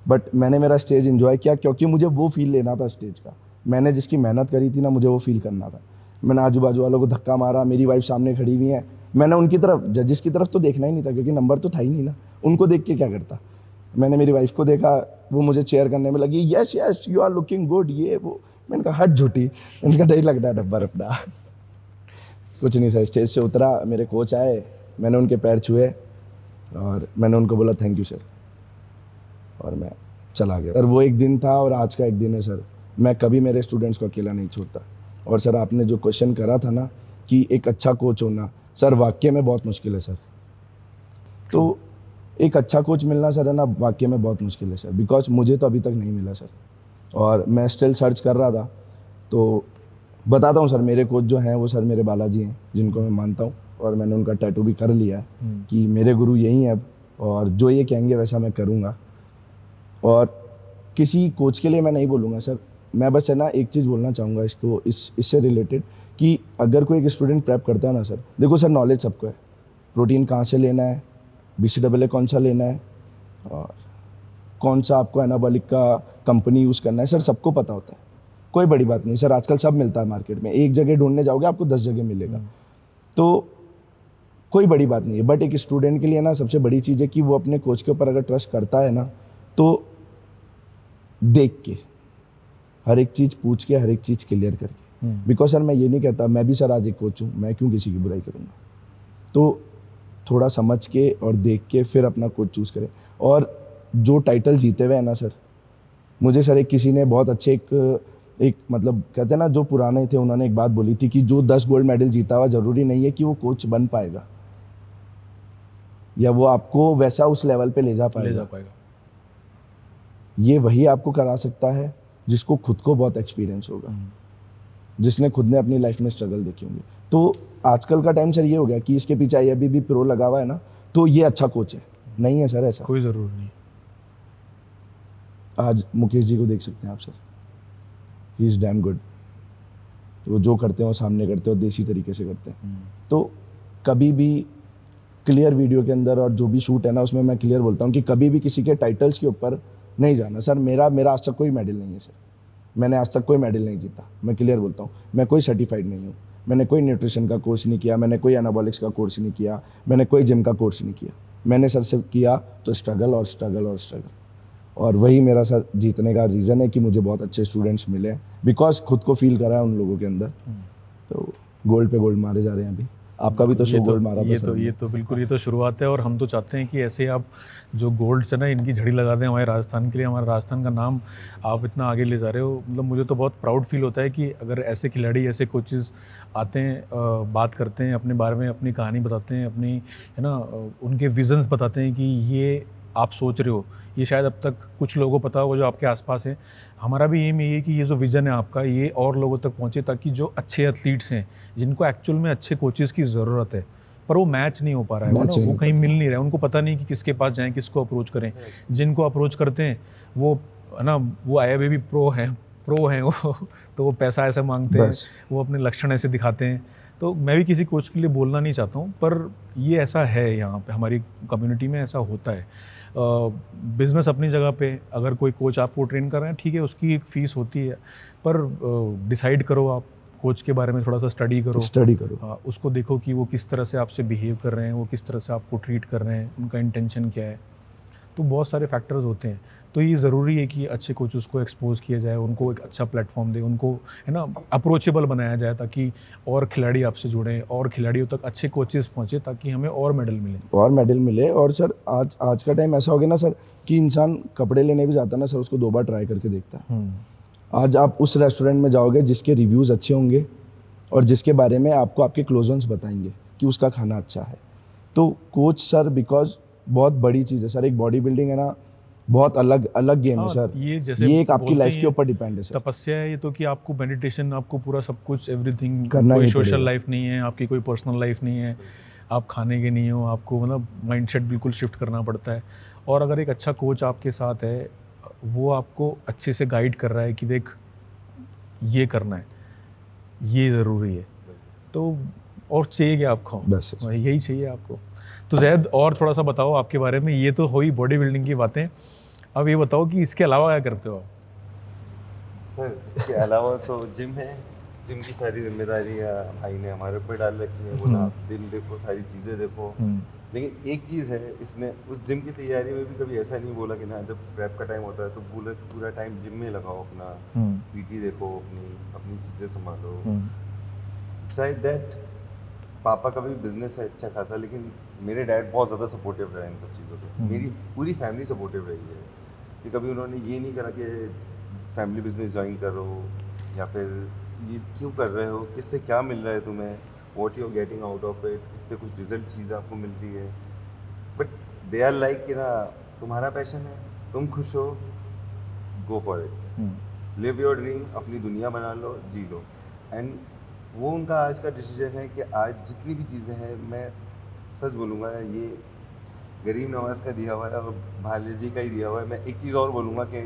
बट मैंने मेरा स्टेज एंजॉय किया, क्योंकि मुझे वो फील लेना था स्टेज का। मैंने जिसकी मेहनत करी थी ना, मुझे वो फील करना था। मैंने आजू बाजू वालों को धक्का मारा, मेरी वाइफ सामने खड़ी हुई है, मैंने उनकी तरफ, जजिस की तरफ तो देखना ही नहीं था, क्योंकि नंबर तो था ही नहीं ना, उनको देख के क्या करता। मैंने मेरी वाइफ को देखा, वो मुझे चेयर करने में लगी, yes yes you are looking good, ये वो। मैंने कहा हट झूठी, उनका नहीं लगता है नंबर अपना। कुछ नहीं सर, स्टेज से उतरा, मेरे कोच आए, मैंने उनके पैर छुए और मैंने उनको बोला थैंक यू सर, और मैं चला गया। सर वो एक दिन था और आज का एक दिन है सर। मैं कभी मेरे स्टूडेंट्स को अकेला नहीं छोड़ता। और सर आपने जो क्वेश्चन करा था ना कि एक अच्छा कोच होना, सर वाकई में बहुत मुश्किल है सर। तो एक अच्छा कोच मिलना सर है ना, वाकई में बहुत मुश्किल है सर, बिकॉज मुझे तो अभी तक नहीं मिला सर, और मैं स्टिल सर्च कर रहा था। तो बताता हूँ सर, मेरे कोच जो हैं वो सर मेरे बालाजी हैं, जिनको मैं मानता हूँ, और मैंने उनका टैटू भी कर लिया है कि मेरे गुरु यही हैं अब, और जो ये कहेंगे वैसा मैं करूँगा। और किसी कोच के लिए मैं नहीं बोलूँगा सर, मैं बस है ना एक चीज़ बोलना चाहूँगा इसको, इससे रिलेटेड, कि अगर कोई एक स्टूडेंट प्रेप करता है ना सर, देखो सर नॉलेज सबको है, प्रोटीन कहाँ से लेना है, BCAA कौन सा लेना है, और कौन सा आपको एनाबॉलिक का कंपनी यूज़ करना है, सर सबको पता होता है, कोई बड़ी बात नहीं सर। आजकल सब मिलता है मार्केट में, एक जगह ढूंढने जाओगे आपको 10 जगह मिलेगा, तो कोई बड़ी बात नहीं है। बट एक स्टूडेंट के लिए ना सबसे बड़ी चीज़ है कि वो अपने कोच के ऊपर अगर ट्रस्ट करता है ना, तो देख के, हर एक चीज़ पूछ के, हर एक चीज़ क्लियर करके। बिकॉज सर मैं ये नहीं कहता, मैं भी सर आज एक कोच हूँ, मैं क्यों किसी की बुराई करूँगा। तो थोड़ा समझ के और देख के फिर अपना कोच चूज़ करें। और जो टाइटल जीते हुए हैं ना सर, मुझे सर एक किसी ने बहुत अच्छे एक मतलब कहते हैं ना, जो पुराने थे, उन्होंने एक बात बोली थी कि जो 10 गोल्ड मेडल जीता हुआ ज़रूरी नहीं है कि वो कोच बन पाएगा या वो आपको वैसा उस लेवल पे ले जा पाएगा। ये वही आपको करा सकता है जिसको खुद को बहुत एक्सपीरियंस होगा, जिसने खुद ने अपनी लाइफ में स्ट्रगल देखी होंगी। तो आजकल का टाइम सर ये हो गया कि इसके पीछे अभी भी प्रो लगा हुआ है ना, तो ये अच्छा कोच है, नहीं है सर ऐसा कोई ज़रूर नहीं। आज मुकेश जी को देख सकते हैं आप sir, he is damn good. वो जो करते हैं वो सामने करते हैं और देसी तरीके से करते हैं। तो कभी भी क्लियर वीडियो के अंदर और जो भी शूट है ना, उसमें मैं क्लियर बोलता हूँ कि कभी भी किसी के टाइटल्स के ऊपर नहीं जाना सर। मेरा आज तक कोई मेडल नहीं है सर, मैंने आज तक कोई मेडल नहीं जीता, मैं क्लियर बोलता हूँ। मैं कोई सर्टिफाइड नहीं हूँ, मैंने कोई न्यूट्रिशन का कोर्स नहीं किया, मैंने कोई एनाबॉलिक्स का कोर्स नहीं किया, मैंने कोई जिम का कोर्स नहीं किया। मैंने सर सिर्फ किया तो स्ट्रगल और स्ट्रगल और स्ट्रगल, और वही मेरा सर जीतने का रीज़न है कि मुझे बहुत अच्छे स्टूडेंट्स मिले, बिकॉज खुद को फील करा है उन लोगों के अंदर। तो गोल्ड पे गोल्ड मारे जा रहे हैं अभी। आपका भी तो शो गोल्ड मारा था सर। ये तो बिल्कुल, ये तो शुरुआत है, और हम तो चाहते हैं कि ऐसे आप जो गोल्ड से ना इनकी झड़ी लगा दें हमारे राजस्थान के लिए। हमारे राजस्थान का नाम आप इतना आगे ले जा रहे हो, मतलब मुझे तो बहुत प्राउड फील होता है कि अगर ऐसे खिलाड़ी, ऐसे कोचेस आते हैं, बात करते हैं अपने बारे में, अपनी कहानी बताते हैं, अपनी है ना उनके विजन्स बताते हैं कि ये आप सोच रहे हो, ये शायद अब तक कुछ लोगों को पता होगा जो आपके आसपास है। हमारा भी एम यही है कि ये जो विज़न है आपका, ये और लोगों तक पहुँचे, ताकि जो अच्छे एथलीट्स हैं, जिनको एक्चुअल में अच्छे कोचेस की ज़रूरत है, पर वो मैच नहीं हो पा रहा है, वो कहीं मिल नहीं रहा है, उनको पता नहीं कि किसके पास जाएं, किसको अप्रोच करें। जिनको अप्रोच करते हैं वो है ना, वो आए हुए भी प्रो हैं वो तो वो पैसा ऐसा मांगते हैं, वो अपने लक्षण ऐसे दिखाते हैं। तो मैं भी किसी कोच के लिए बोलना नहीं चाहता हूँ, पर ये ऐसा है, यहाँ पे हमारी कम्युनिटी में ऐसा होता है। बिज़नेस अपनी जगह पे, अगर कोई कोच आपको ट्रेन कर रहे हैं, ठीक है, उसकी एक फ़ीस होती है, पर डिसाइड करो आप कोच के बारे में, थोड़ा सा स्टडी करो। उसको देखो कि वो किस तरह से आपसे बिहेव कर रहे हैं, वो किस तरह से आपको ट्रीट कर रहे हैं, उनका इंटेंशन क्या है। तो बहुत सारे फैक्टर्स होते हैं। तो ये ज़रूरी है कि अच्छे कोचेस को एक्सपोज किया जाए, उनको एक अच्छा प्लेटफॉर्म दे, उनको है ना अप्रोचेबल बनाया जाए, ताकि और खिलाड़ी आपसे जुड़ें और खिलाड़ियों तक अच्छे कोचेस पहुँचे, ताकि हमें और मेडल मिले। और सर आज का टाइम ऐसा हो गया ना सर कि इंसान कपड़े लेने भी जाता है ना सर, उसको 2 बार ट्राई करके देखता है। आज आप उस रेस्टोरेंट में जाओगे जिसके रिव्यूज़ अच्छे होंगे और जिसके बारे में आपको आपके क्लोज वंस बताएंगे कि उसका खाना अच्छा है। तो कोच सर बिकॉज बहुत बड़ी चीज़ है सर, एक बॉडी बिल्डिंग है ना, बहुत अलग गेम है सर। ये एक आपकी लाइफ के ऊपर डिपेंड है सर। तपस्या है ये तो, कि आपको मेडिटेशन, आपको पूरा सब कुछ एवरीथिंग करना, कोई सोशल लाइफ नहीं है आपकी, कोई पर्सनल लाइफ नहीं है, आप खाने के नहीं हो, आपको मतलब माइंडसेट बिल्कुल शिफ्ट करना पड़ता है। और अगर एक अच्छा कोच आपके साथ है, वो आपको अच्छे से गाइड कर रहा है कि देख ये करना है, ये ज़रूरी है, तो और चाहिए क्या आपको, बस यही चाहिए आपको। तो ज़ैद, और थोड़ा सा बताओ आपके बारे में। ये तो हुई बॉडी बिल्डिंग की बातें, अब ये बताओ कि इसके अलावा क्या करते हो आप? सर इसके अलावा तो जिम है, जिम की सारी जिम्मेदारियाँ भाई ने हमारे ऊपर डाल रखी है। बोला आप दिन देखो, सारी चीज़ें देखो। लेकिन एक चीज़ है इसमें, उस जिम की तैयारी में भी कभी ऐसा नहीं बोला कि ना जब प्रेप का टाइम होता है तो पूरा टाइम जिम में लगाओ, अपना पीटी देखो, अपनी चीज़ें संभालो। साइड दैट पापा का भी बिजनेस है अच्छा खासा, लेकिन मेरे डैड बहुत ज़्यादा सपोर्टिव रहे इन सब चीज़ों पे। मेरी पूरी फैमिली सपोर्टिव रही है कि कभी उन्होंने ये नहीं करा कि फैमिली बिजनेस ज्वाइन करो, या फिर ये क्यों कर रहे हो, किससे क्या मिल रहा है तुम्हें, what you are getting out of it, इससे कुछ रिजल्ट चीज़ आपको मिल रही है। बट दे आर लाइक कि ना तुम्हारा पैशन है, तुम खुश हो, go for it, live your dream, अपनी दुनिया बना लो, जी लो। एंड वो उनका आज का डिसीजन है कि आज जितनी भी चीज़ें हैं, मैं सच बोलूँगा ये गरीब नवाज का दिया हुआ है और बालाजी का ही दिया हुआ है। मैं एक चीज़ और बोलूँगा कि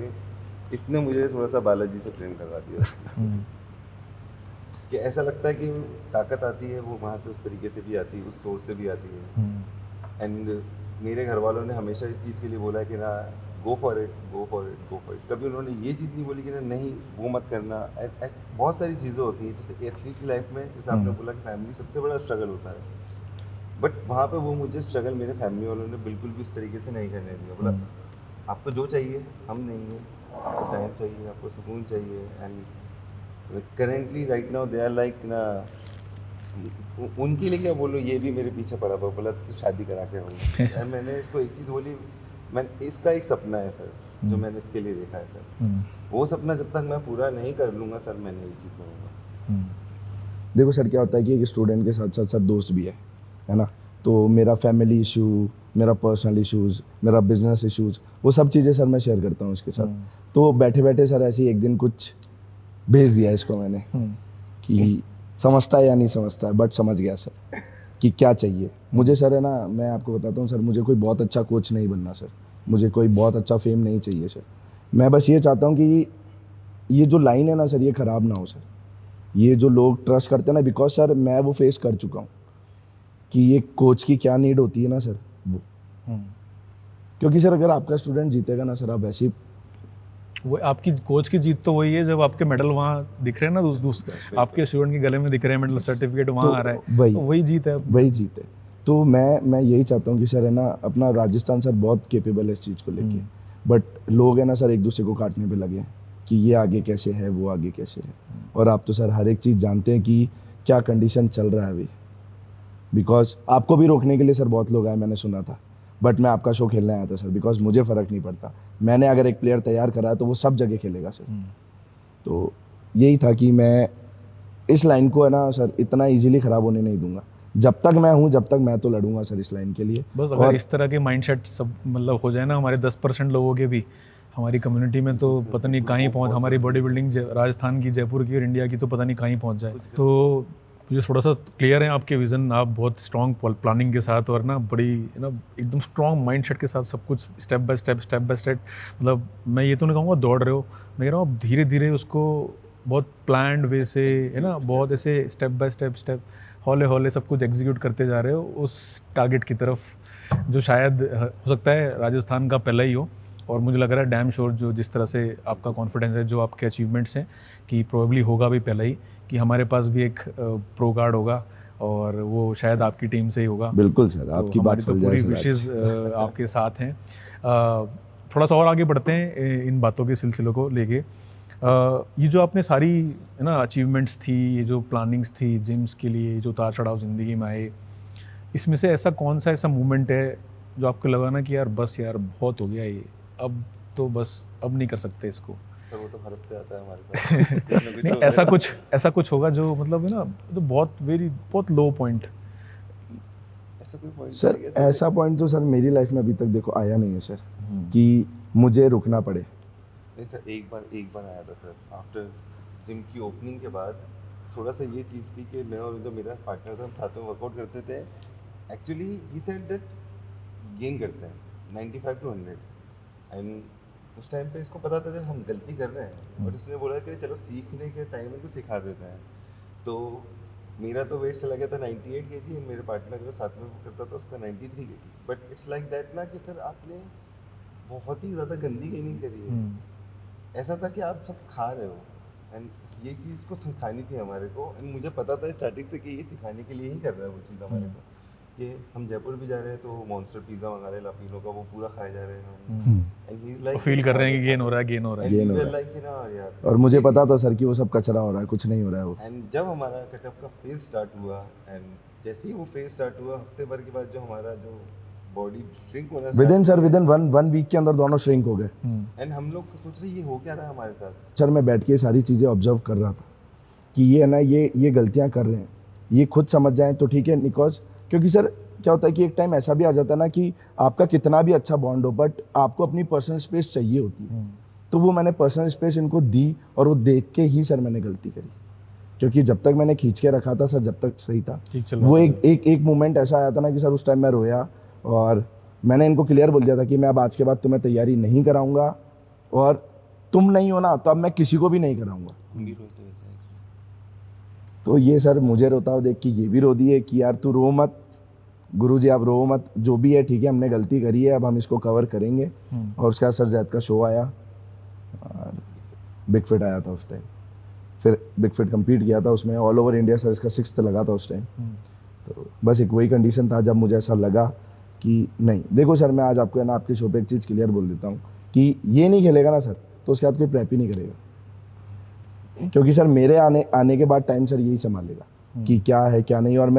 इसने मुझे थोड़ा सा बालाजी से प्रेम करवा दिया कि ऐसा लगता है कि ताकत आती है वो वहाँ से उस तरीके से भी आती है, उस सोच से भी आती है। एंड मेरे घर वालों ने हमेशा इस चीज़ के लिए बोला है कि ना go for it, go for it, go for it. कभी उन्होंने ये चीज़ नहीं बोली कि ना नहीं वो मत करना। बहुत सारी चीज़ें होती हैं जैसे एथलीट की लाइफ में, जैसे आपने बोला कि फैमिली सबसे बड़ा स्ट्रगल होता है, बट वहाँ पे वो मुझे स्ट्रगल मेरे फैमिली वालों ने बिल्कुल भी इस तरीके से नहीं करने दिया। बोला आपको जो चाहिए हम देंगे, आपको टाइम चाहिए, आपको सुकून चाहिए। And currently right now they are like ना, उनके लिए क्या बोलूँ, ये भी मेरे पीछे पड़ा हुआ, बोला तो शादी करा के रहूँगा। मैंने इसको एक चीज़ बोली, मैं इसका एक सपना है सर जो मैंने इसके लिए देखा है सर, वो सपना जब तक मैं पूरा नहीं कर लूँगा सर मैं नहीं चीज़ करूँगा। देखो सर क्या होता है कि एक स्टूडेंट के साथ साथ सर दोस्त भी है ना। तो मेरा फैमिली इशू, मेरा पर्सनल इश्यूज़, मेरा बिजनेस इश्यूज़, वो सब चीज़ें सर मैं शेयर करता हूँ इसके साथ। तो बैठे बैठे सर ऐसे ही एक दिन कुछ भेज दिया इसको मैंने कि समझता है या नहीं समझता है, बट समझ गया सर कि क्या चाहिए मुझे। सर है ना, मैं आपको बताता हूँ सर, मुझे कोई बहुत अच्छा कोच नहीं बनना सर, मुझे कोई बहुत अच्छा फेम नहीं चाहिए सर। मैं बस ये चाहता हूँ कि ये जो लाइन है ना सर, ये ख़राब ना हो सर। ये जो लोग ट्रस्ट करते हैं ना, बिकॉज सर मैं वो फेस कर चुका हूँ कि ये कोच की क्या नीड होती है ना सर, वो क्योंकि सर अगर आपका स्टूडेंट जीतेगा ना सर, आप वैसे वो आपकी कोच की जीत तो वही है जब आपके मेडल वहाँ दिख रहे हैं ना, आपके स्टूडेंट के गले में दिख रहे हैं मेडल, सर्टिफिकेट वहाँ आ रहा है, तो वही जीत है, वही जीत है। तो मैं यही चाहता हूँ कि सर है ना, अपना राजस्थान सर बहुत केपेबल है इस चीज़ को लेके, बट लोग है ना सर एक दूसरे को काटने पे लगे हैं कि ये आगे कैसे है, वो आगे कैसे है। और आप तो सर हर एक चीज़ जानते हैं कि क्या कंडीशन चल रहा है अभी, बिकॉज आपको भी रोकने के लिए सर बहुत लोग आए, मैंने सुना था, बट मैं आपका शो खेलने आया था सर, बिकॉज मुझे फ़र्क नहीं पड़ता, मैंने अगर एक प्लेयर तैयार करा है तो वो सब जगह खेलेगा सर। तो यही था कि मैं इस लाइन को है ना सर इतना इजीली ख़राब होने नहीं दूंगा, जब तक मैं हूँ जब तक मैं तो लड़ूंगा सर इस लाइन के लिए। बस अगर इस तरह के माइंडसेट सब मतलब हो जाए ना हमारे 10% लोगों के भी हमारी कम्युनिटी में, तो पता नहीं कहाँ ही पहुँच, हमारी बॉडी बिल्डिंग राजस्थान की, जयपुर की और इंडिया की तो पता नहीं कहाँ ही पहुँच जाए। तो मुझे थोड़ा सा क्लियर है आपके विज़न, आप बहुत स्ट्रॉन्ग प्लानिंग के साथ और ना बड़ी ना एकदम स्ट्रॉन्ग माइंडसेट के साथ सब कुछ स्टेप बाय स्टेप मतलब मैं ये तो नहीं कहूँगा दौड़ रहे हो, मैं कह रहा हूँ आप धीरे धीरे उसको बहुत प्लान्ड वे से, है ना, बहुत ऐसे स्टेप बाय स्टेप हौले हौले सब कुछ एग्जीक्यूट करते जा रहे हो उस टारगेट की तरफ, जो शायद हो सकता है राजस्थान का पहला ही हो। और मुझे लग रहा है डैम श्योर जो जिस तरह से आपका कॉन्फिडेंस है, जो आपके अचीवमेंट्स हैं, कि प्रोबेबली होगा भी पहला ही, कि हमारे पास भी एक प्रो गार्ड होगा और वो शायद आपकी टीम से ही होगा। बिल्कुल सर, तो आपकी बात हमारी तो चल जाए पूरी सर आज। विशेज़ आपके साथ हैं। थोड़ा सा और आगे बढ़ते हैं इन बातों के सिलसिलों को लेके। ये जो आपने सारी, है ना, अचीवमेंट्स थी, ये जो प्लानिंग्स थी जिम्स के लिए, जो उतार चढ़ाव ज़िंदगी में आए, इसमें से ऐसा कौन सा ऐसा मोमेंट है जो आपको लगा ना कि यार बस यार बहुत हो गया ये, अब तो बस अब नहीं कर सकते इसको? पर वो तो हर हफ्ते आता है हमारे साथ कुछ ना कुछ नहीं, तो ऐसा कुछ होगा जो मतलब, है ना, तो बहुत लो पॉइंट। ऐसा कोई पॉइंट सर ऐसा पॉइंट तो सर मेरी लाइफ में अभी तक देखो आया नहीं है सर, कि मुझे रुकना पड़े। नहीं सर, एक बार आया था सर, आफ्टर जिम की ओपनिंग के बाद। थोड़ा सा ये चीज़ थी कि मैं और जो मेरा पार्टनर था, हम साथ में वर्कआउट करते थे। Actually he said that gain करते हैं 95 to 100, एंड उस टाइम पे इसको पता था कि हम गलती कर रहे हैं, और इसने बोला कि चलो सीखने के टाइम इनको सिखा देते हैं। तो मेरा तो वेट चला गया था 98 kg, मेरे पार्टनर जो साथ में वो करता था उसका 93 kg। But it's like that ना कि सर आपने बहुत ही ज़्यादा गंदी गेनिंग करी है। ऐसा था कि आप सब खा रहे हो, एंड ये चीज़ को सिखानी थी हमारे को। एंड मुझे पता था स्टार्टिंग से कि ये सिखाने के लिए ही कर रहा है वो चीज़ हमारे को, कि हम जयपुर भी जा रहे हैं तो मॉन्स्टर पिज़्ज़ा मंगा रहे हैं लापिनो का, वो पूरा खाए जा रहे हैं हम। And he is like feel कर रहे हैं कि गेन हो रहा है। Gain हो रहा है। लाइक कि ना यार, और मुझे पता था सर कि वो सब कचरा हो रहा है, कुछ नहीं हो रहा है वो। एंड जब हमारा कटअप का फेज स्टार्ट हुआ, एंड जैसे ही वो फेज स्टार्ट हुआ, हफ्ते भर के बाद जो हमारा जो बॉडी श्रिंक होना विद इन वन वीक के अंदर दोनों श्रिंक हो गए। एंड हम लोग सोच रहे ये हो क्या रहा है हमारे साथ। सर मैं बैठ के ये सारी चीज़ें ऑब्जर्व कर रहा था कि ये है ना, ये गलतियाँ कर रहे हैं, ये खुद समझ जाएं तो ठीक है, निकॉज क्योंकि सर क्या होता है कि एक टाइम ऐसा भी आ जाता है ना कि आपका कितना भी अच्छा बॉन्ड हो, बट आपको अपनी पर्सनल स्पेस चाहिए होती है। तो वो मैंने पर्सनल स्पेस इनको दी, और वो देख के ही सर मैंने गलती करी, क्योंकि जब तक मैंने खींच के रखा था सर, जब तक सही था। वो एक मोमेंट ऐसा आया था ना कि सर उस टाइम मैं रोया, और मैंने इनको क्लियर बोल दिया था कि मैं अब आज के बाद तुम्हें तैयारी नहीं कराऊंगा, और तुम नहीं हो ना तो अब मैं किसी को भी नहीं कराऊंगा। हम भी रोते वैसे हैं। तो ये सर मुझे रोता हुआ देख के ये भी रो दिए कि यार तू रो मत, गुरुजी आप रो मत, जो भी है ठीक है, हमने गलती करी है, अब हम इसको कवर करेंगे। और उसके बाद सर जैद का शो आया, और बिग फिट आया था उस टाइम। फिर बिग फिट कम्पीट किया था, उसमें ऑल ओवर इंडिया सर इसका 6th लगा था उस टाइम। तो बस एक वही कंडीशन था जब मुझे ऐसा लगा कि नहीं, देखो सर मैं आज आपको है ना आपके शो पे एक चीज़ क्लियर बोल देता हूँ कि ये नहीं खेलेगा ना सर, तो उसके बाद कोई प्रेप ही नहीं करेगा, क्योंकि सर मेरे आने के बाद टाइम सर यही संभालेगा कि क्या है क्या नहीं। और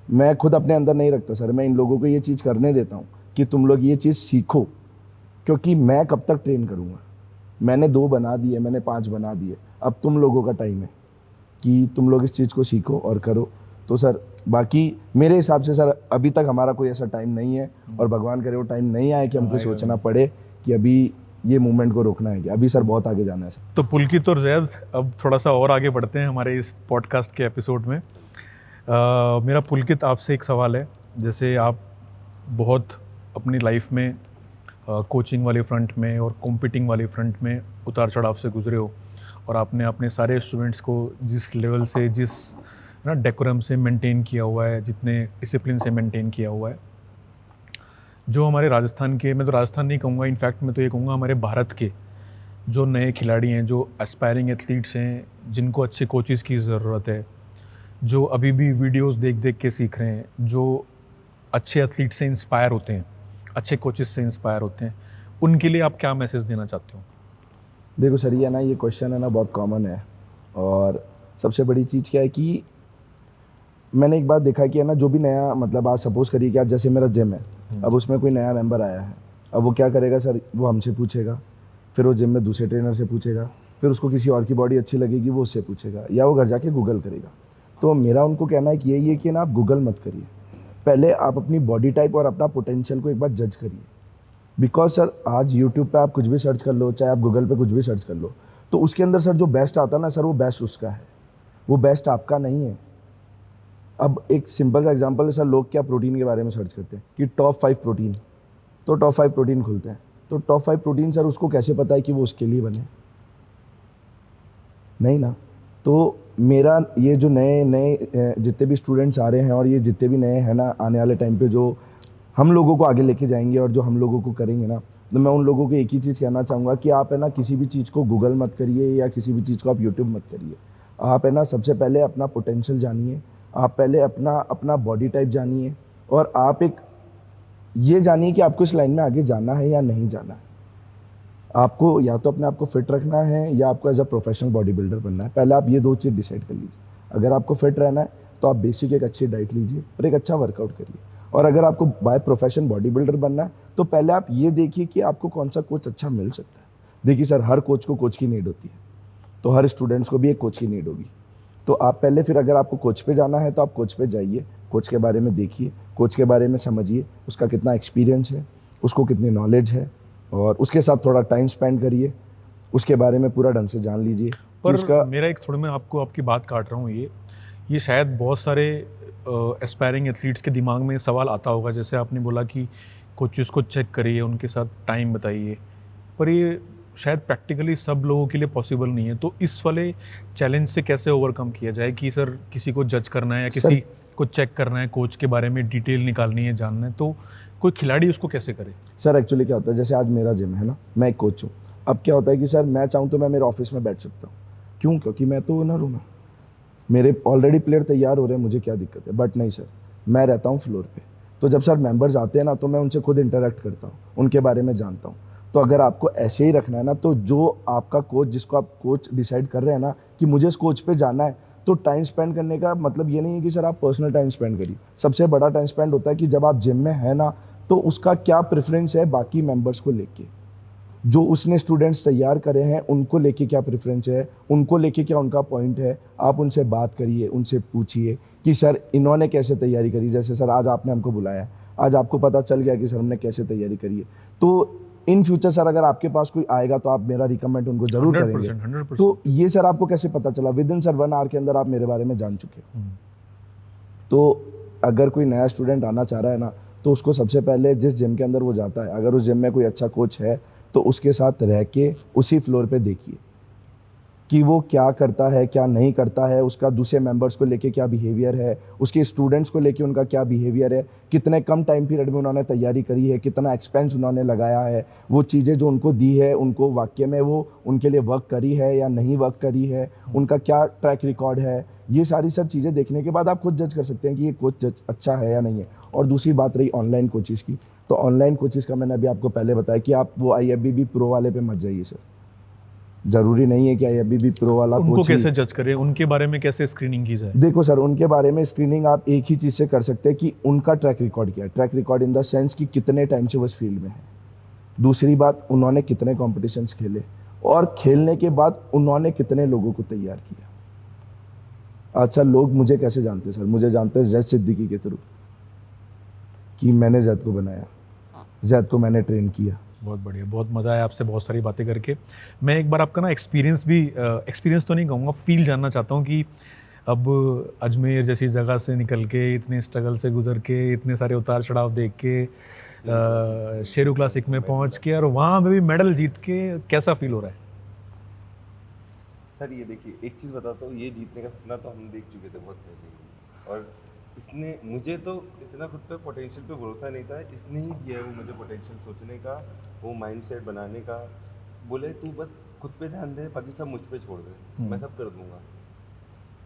मैं खुद अपने अंदर नहीं रखता सर, मैं इन लोगों को ये चीज़ करने देता हूँ कि तुम लोग ये चीज़ सीखो, क्योंकि मैं कब तक ट्रेन करूँगा। मैंने 2 बना दिए, मैंने 5 बना दिए, अब तुम लोगों का टाइम है कि तुम लोग इस चीज़ को सीखो और करो। तो सर बाकी मेरे हिसाब से सर अभी तक हमारा कोई ऐसा टाइम नहीं है, और भगवान करे वो टाइम नहीं आए कि हमको सोचना पड़े कि अभी ये मूवमेंट को रोकना है, कि अभी सर बहुत आगे जाना है सर। तो पुलकित और जैद, अब थोड़ा सा और आगे बढ़ते हैं हमारे इस पॉडकास्ट के एपिसोड में। मेरा पुलकित आपसे एक सवाल है, जैसे आप बहुत अपनी लाइफ में कोचिंग वाले फ्रंट में और कॉम्पिटिंग वाले फ्रंट में उतार चढ़ाव से गुजरे हो, और आपने अपने सारे स्टूडेंट्स को जिस लेवल से, जिस ना डेकोरम से मेंटेन किया हुआ है, जितने डिसिप्लिन से मेंटेन किया हुआ है, जो हमारे राजस्थान के, मैं तो राजस्थान नहीं कहूँगा, इनफैक्ट मैं तो ये कहूँगा हमारे भारत के जो नए खिलाड़ी हैं, जो एस्पायरिंग एथलीट्स हैं, जिनको अच्छे कोचेज़ की ज़रूरत है, जो अभी भी वीडियोस देख देख के सीख रहे हैं, जो अच्छे एथलीट से इंस्पायर होते हैं, अच्छे कोचेस से इंस्पायर होते हैं, उनके लिए आप क्या मैसेज देना चाहते हो? देखो सर ये ना, ये क्वेश्चन है ना बहुत कॉमन है, और सबसे बड़ी चीज़ क्या है कि मैंने एक बात देखा कि है ना, जो भी नया, मतलब आज सपोज करिए कि आज जैसे मेरा जिम है, अब उसमें कोई नया मेंबर आया है, अब वो क्या करेगा सर, वो हमसे पूछेगा, फिर वो जिम में दूसरे ट्रेनर से पूछेगा, फिर उसको किसी और की बॉडी अच्छी लगेगी वो उससे पूछेगा, या वो घर जाके गूगल करेगा। तो मेरा उनको कहना है कि यही है कि ना आप गूगल मत करिए, पहले आप अपनी बॉडी टाइप और अपना पोटेंशियल को एक बार जज करिए। बिकॉज सर आज यूट्यूब पे आप कुछ भी सर्च कर लो, चाहे आप गूगल पे कुछ भी सर्च कर लो, तो उसके अंदर सर जो बेस्ट आता है ना सर, वो बेस्ट उसका है, वो बेस्ट आपका नहीं है। अब एक सिंपल सा एग्जांपल है सर, लोग क्या प्रोटीन के बारे में सर्च करते हैं कि टॉप 5 प्रोटीन, तो टॉप 5 प्रोटीन खुलते हैं, तो टॉप 5 प्रोटीन सर उसको कैसे पता है कि वो उसके लिए बने? नहीं ना। तो मेरा ये जो नए नए जितने भी स्टूडेंट्स आ रहे हैं और ये जितने भी नए हैं ना आने वाले टाइम पे जो हम लोगों को आगे लेके जाएंगे और जो हम लोगों को करेंगे ना, तो मैं उन लोगों को एक ही चीज़ कहना चाहूँगा कि आप है ना किसी भी चीज़ को गूगल मत करिए या किसी भी चीज़ को आप यूट्यूब मत करिए। आप है ना सबसे पहले अपना पोटेंशियल जानिए, आप पहले अपना बॉडी टाइप जानिए और आप एक ये जानिए कि आपको इस लाइन में आगे जाना है या नहीं जाना है। आपको या तो अपने आप को फिट रखना है या आपको as a professional bodybuilder बनना है। पहले आप ये दो चीज़ डिसाइड कर लीजिए। अगर आपको फिट रहना है तो आप बेसिक एक अच्छी डाइट लीजिए और एक अच्छा वर्कआउट करिए। और अगर आपको बाय प्रोफेशन बॉडी बिल्डर बनना है तो पहले आप ये देखिए कि आपको कौन सा कोच अच्छा मिल सकता है। देखिए सर, हर कोच को कोच की नीड होती है, तो हर स्टूडेंट्स को भी एक कोच की नीड होगी। तो आप पहले फिर अगर आपको कोच पे जाना है तो आप कोच पे जाइए, कोच के बारे में देखिए, कोच के बारे में समझिए, उसका कितना एक्सपीरियंस है, उसको कितनी नॉलेज है और उसके साथ थोड़ा टाइम स्पेंड करिए, उसके बारे में पूरा ढंग से जान लीजिए। पर उसका मेरा एक थोड़ा मैं आपको आपकी बात काट रहा हूँ, ये शायद बहुत सारे एस्पायरिंग एथलीट्स के दिमाग में सवाल आता होगा, जैसे आपने बोला कि कोचेस को चेक करिए, उनके साथ टाइम बताइए, पर ये शायद प्रैक्टिकली सब लोगों के लिए पॉसिबल नहीं है। तो इस वाले चैलेंज से कैसे ओवरकम किया जाए कि सर किसी को जज करना है या किसी को चेक करना है, कोच के बारे में डिटेल निकालनी है, जानना है, तो कोई खिलाड़ी उसको कैसे करे? सर एक्चुअली क्या होता है, जैसे आज मेरा जिम है ना, मैं एक कोच हूँ। अब क्या होता है कि सर मैं चाहूँ तो मैं मेरे ऑफिस में बैठ सकता हूँ, क्यों? क्योंकि मैं तो ओनर हूँ ना, मेरे ऑलरेडी प्लेयर तैयार हो रहे हैं, मुझे क्या दिक्कत है। बट नहीं सर, मैं रहता हूँ फ्लोर पे, तो जब सर मेंबर्स आते हैं ना तो मैं उनसे खुद इंटरेक्ट करता हूँ, उनके बारे में जानता हूँ। तो अगर आपको ऐसे ही रखना है ना, तो जो आपका कोच, जिसको आप कोच डिसाइड कर रहे हैं ना कि मुझे इस कोच पे जाना है, तो टाइम स्पेंड करने का मतलब ये नहीं है कि सर आप पर्सनल टाइम स्पेंड करिए। सबसे बड़ा टाइम स्पेंड होता है कि जब आप जिम में है ना, तो उसका क्या प्रेफरेंस है बाकी मेंबर्स को लेके, जो उसने स्टूडेंट्स तैयार करे हैं उनको लेके क्या प्रेफरेंस है, उनको लेके क्या उनका पॉइंट है। आप उनसे बात करिए, उनसे पूछिए कि सर इन्होंने कैसे तैयारी करी। जैसे सर आज आपने हमको बुलाया, आज आपको पता चल गया कि सर हमने कैसे तैयारी करी है, तो इन फ्यूचर सर अगर आपके पास कोई आएगा तो आप मेरा रिकमेंड उनको जरूर 100%, करेंगे। 100%। तो ये सर आपको कैसे पता चला? विद इन सर 1 आवर के अंदर आप मेरे बारे में जान चुके हो। तो अगर कोई नया स्टूडेंट आना चाह रहा है ना, तो उसको सबसे पहले जिस जिम के अंदर वो जाता है, अगर उस जिम में कोई अच्छा कोच है तो उसके साथ रह के उसी फ्लोर पे देखिए कि वो क्या करता है, क्या नहीं करता है, उसका दूसरे मेंबर्स को लेके क्या बिहेवियर है, उसके स्टूडेंट्स को लेके उनका क्या बिहेवियर है, कितने कम टाइम पीरियड में उन्होंने तैयारी करी है, कितना एक्सपेंस उन्होंने लगाया है, वो चीज़ें जो उनको दी है उनको वाकई में वो उनके लिए वर्क करी है या नहीं वर्क करी है, उनका क्या ट्रैक रिकॉर्ड है। ये सारी सब चीज़ें देखने के बाद आप खुद जज कर सकते हैं कि ये कोच अच्छा है या नहीं है। और दूसरी बात रही ऑनलाइन कोचेस की, तो ऑनलाइन कोचेस का मैंने अभी आपको पहले बताया कि आप वो IFBB प्रो वाले पे मत जाइए सर। जरूरी नहीं है कि IFBB प्रो वाला उनको कोच कैसे जज करें, उनके बारे में कैसे स्क्रीनिंग की जाए? देखो सर, उनके बारे में स्क्रीनिंग आप एक ही चीज़ से कर सकते हैं कि उनका ट्रैक रिकॉर्ड क्या है। Track record in the sense कि कितने टाइम से वो इस फील्ड में है। दूसरी बात, उन्होंने कितने कॉम्पिटिशन्स खेले और खेलने के बाद उन्होंने कितने लोगों को तैयार किया। अच्छा, लोग मुझे कैसे जानते हैं सर? मुझे जानते हैं जैद सिद्दीकी के थ्रू, कि मैंने जैद को बनाया, जैद को मैंने ट्रेन किया। बहुत बढ़िया, बहुत मज़ा आया आपसे बहुत सारी बातें करके। मैं एक बार आपका ना एक्सपीरियंस तो नहीं कहूँगा, फील जानना चाहता हूँ कि अब अजमेर जैसी जगह से निकल के, इतने स्ट्रगल से गुजर के, इतने सारे उतार चढ़ाव देख के, शेरू क्लासिक में पहुँच के और वहाँ पे भी मेडल जीत के कैसा फील हो रहा है? सर ये देखिए, एक चीज़ बताता हूँ, ये जीतने का सपना तो हम देख चुके थे बहुत पहले ही, और इसने मुझे तो इतना खुद पे पोटेंशियल पे भरोसा नहीं था, इसने ही दिया है वो मुझे पोटेंशियल सोचने का, वो माइंडसेट बनाने का। बोले तू बस खुद पे ध्यान दे, बाकी सब मुझ पे छोड़ दे, मैं सब कर दूंगा,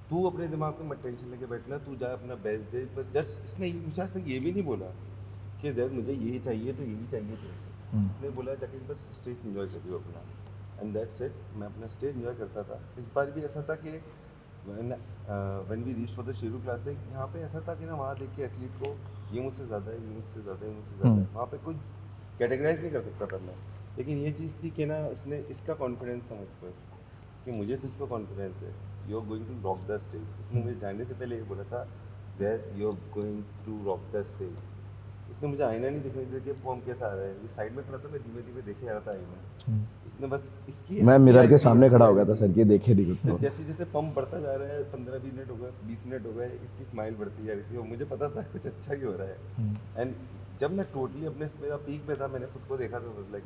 तू अपने दिमाग में मत टेंशन लेके बैठना, तू जा अपना बेस्ट दे बस। जस्ट इसने मुझे आज तक ये भी नहीं बोला कि जैसे मुझे यही चाहिए तो यही चाहिए तेरे। इसने बोला जाके बस स्टेज इन्जॉय करियो अपना, एंड दैट्स इट। मैं अपना स्टेज इन्जॉय करता था। इस बार भी ऐसा था कि when we reach for the Sheru classic, यहाँ पे ऐसा था कि ना वहाँ देख के एथलीट को ये मुझसे ज़्यादा है, ये मुझसे ज़्यादा है, ये मुझसे ज़्यादा है, वहाँ पे कोई कैटेगराइज नहीं कर सकता था मैं। लेकिन ये चीज़ थी कि ना इसने, इसका कॉन्फिडेंस था मुझ पर कि मुझे तुझ पर कॉन्फिडेंस है, you are going to rock the stage. इसने मुझे जाने से पहले ये बोला था, Zaid you are going to rock the stage. इसने मुझे आईना नहीं दिखने दिया कि फॉर्म कैसा आ रहा है, ये साइड में खड़ा था, मैं धीमे धीमे देखे आ रहा था आईना। इसने बस इसकी, मैं मिरर के सामने खड़ा हो गया था सर, ये देखे नहीं कुछ तो। जैसे जैसे पंप बढ़ता जा रहा है, 15-20 मिनट हो गए, 20 मिनट हो गए, इसकी स्माइल बढ़ती जा रही थी और मुझे पता था कुछ अच्छा ही हो रहा है। एंड जब मैं टोटली अपने इसमें पीक पे था, मैंने खुद को देखा तो लाइक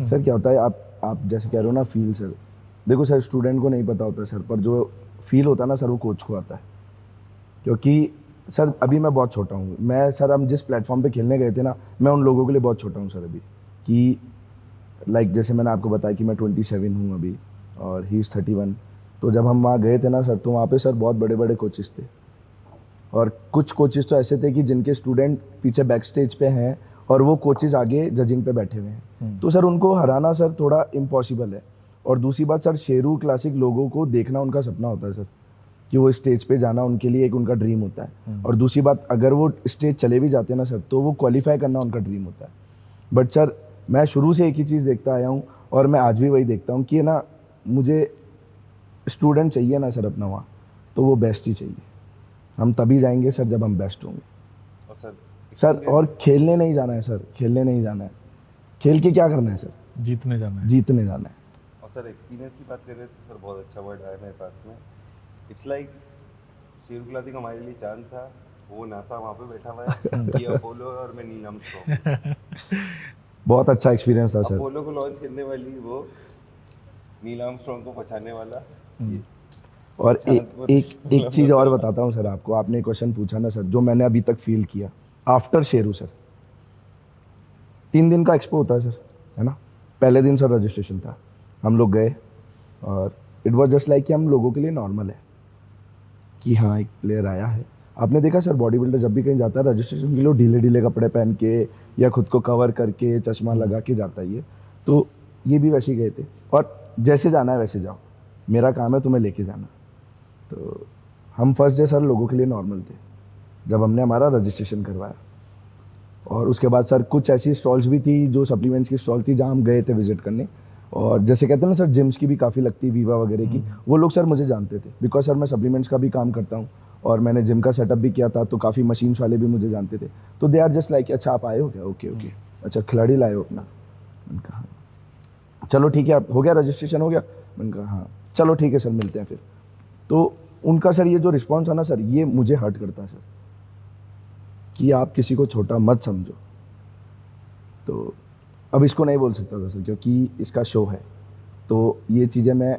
सर क्या होता है, आप जैसे कह रहे हो ना फील सर, देखो सर, स्टूडेंट को नहीं पता होता सर, पर जो फील होता है ना सर, वो कोच को आता है। क्योंकि सर अभी मैं बहुत छोटा हूँ, मैं सर हम जिस प्लेटफॉर्म पे खेलने गए थे ना, मैं उन लोगों के लिए बहुत छोटा हूँ सर अभी। कि लाइक जैसे मैंने आपको बताया कि मैं 27 हूँ अभी और ही इज़ 31। तो जब हम वहाँ गए थे ना सर, तो वहाँ पे सर बहुत बड़े बड़े कोचेस थे, और कुछ कोचेस तो ऐसे थे कि जिनके स्टूडेंट पीछे बैक स्टेज पे हैं और वो कोचेस आगे जजिंग पे बैठे हुए हैं। तो सर उनको हराना सर थोड़ा इम्पॉसिबल है। और दूसरी बात सर, शेरू क्लासिक लोगों को देखना उनका सपना होता है सर, कि वो स्टेज पे जाना उनके लिए एक उनका ड्रीम होता है। और दूसरी बात, अगर वो स्टेज चले भी जाते हैं ना सर, तो वो क्वालिफाई करना उनका ड्रीम होता है। बट सर मैं शुरू से एक ही चीज़ देखता आया हूँ, और मैं आज भी वही देखता हूँ कि ना, मुझे स्टूडेंट चाहिए ना सर अपना वहाँ, तो वो बेस्ट ही चाहिए। हम तभी जाएंगे सर जब हम बेस्ट होंगे। और सर और खेलने नहीं जाना है सर, खेलने नहीं जाना है। खेल के क्या करना है सर? जीतने जाना है। जीतने जाना है। और सर एक्सपीरियंस की बात करें तो सर बहुत अच्छा वर्ड आया मेरे पास में। इट्स लाइक शेरू क्लासिक हमारे लिए चांद था, वो नासा वहाँ पे बैठा हुआ है, ये अपोलो और मैं नील आर्मस्ट्रॉन्ग। बहुत अच्छा एक्सपीरियंस था सर। अपोलो को लॉन्च करने वाली वो, नील आर्मस्ट्रॉन्ग को पहुँचाने वाला ये। और एक चीज़ और बताता हूँ सर आपको, आपने क्वेश्चन पूछा ना सर, जो मैंने अभी तक फील किया आफ्टर शेरू सर। 3 दिन का एक्सपो होता है सर, है ना। पहले दिन सर रजिस्ट्रेशन था, हम लोग गए, और इट वाज जस्ट लाइक कि हम लोगों के लिए नॉर्मल है कि हाँ एक प्लेयर आया है। आपने देखा सर, बॉडी बिल्डर जब भी कहीं जाता है रजिस्ट्रेशन के लिए ढीले ढीले कपड़े पहन के या खुद को कवर करके चश्मा लगा के जाता है ये। तो ये भी वैसे ही गए थे, और जैसे जाना है वैसे जाओ, मेरा काम है तुम्हें लेके जाना। तो हम फर्स्ट डे सर लोगों के लिए नॉर्मल थे जब हमने हमारा रजिस्ट्रेशन करवाया। और उसके बाद सर कुछ ऐसी स्टॉल्स भी थी जो सप्लीमेंट्स की स्टॉल थी, जहाँ हम गए थे विजिट करने। और जैसे कहते हैं ना सर, जिम्स की भी काफ़ी लगती, वीवा वगैरह की, वो लोग सर मुझे जानते थे, बिकॉज सर मैं सप्लीमेंट्स का भी काम करता हूँ और मैंने जिम का सेटअप भी किया था, तो काफ़ी मशीन्स वाले भी मुझे जानते थे। तो दे आर जस्ट लाइक, अच्छा आप आए हो क्या? ओके ओके, अच्छा खिलाड़ी लाए हो अपना? मैंने कहा हाँ। चलो ठीक है, आप हो गया रजिस्ट्रेशन हो गया? मैंने कहा हाँ। चलो ठीक है सर, मिलते हैं फिर। तो उनका सर ये जो रिस्पॉन्स है ना सर, ये मुझे हर्ट करता है सर, कि आप किसी को छोटा मत समझो। तो अब इसको नहीं बोल सकता था सर, क्योंकि इसका शो है, तो ये चीज़ें मैं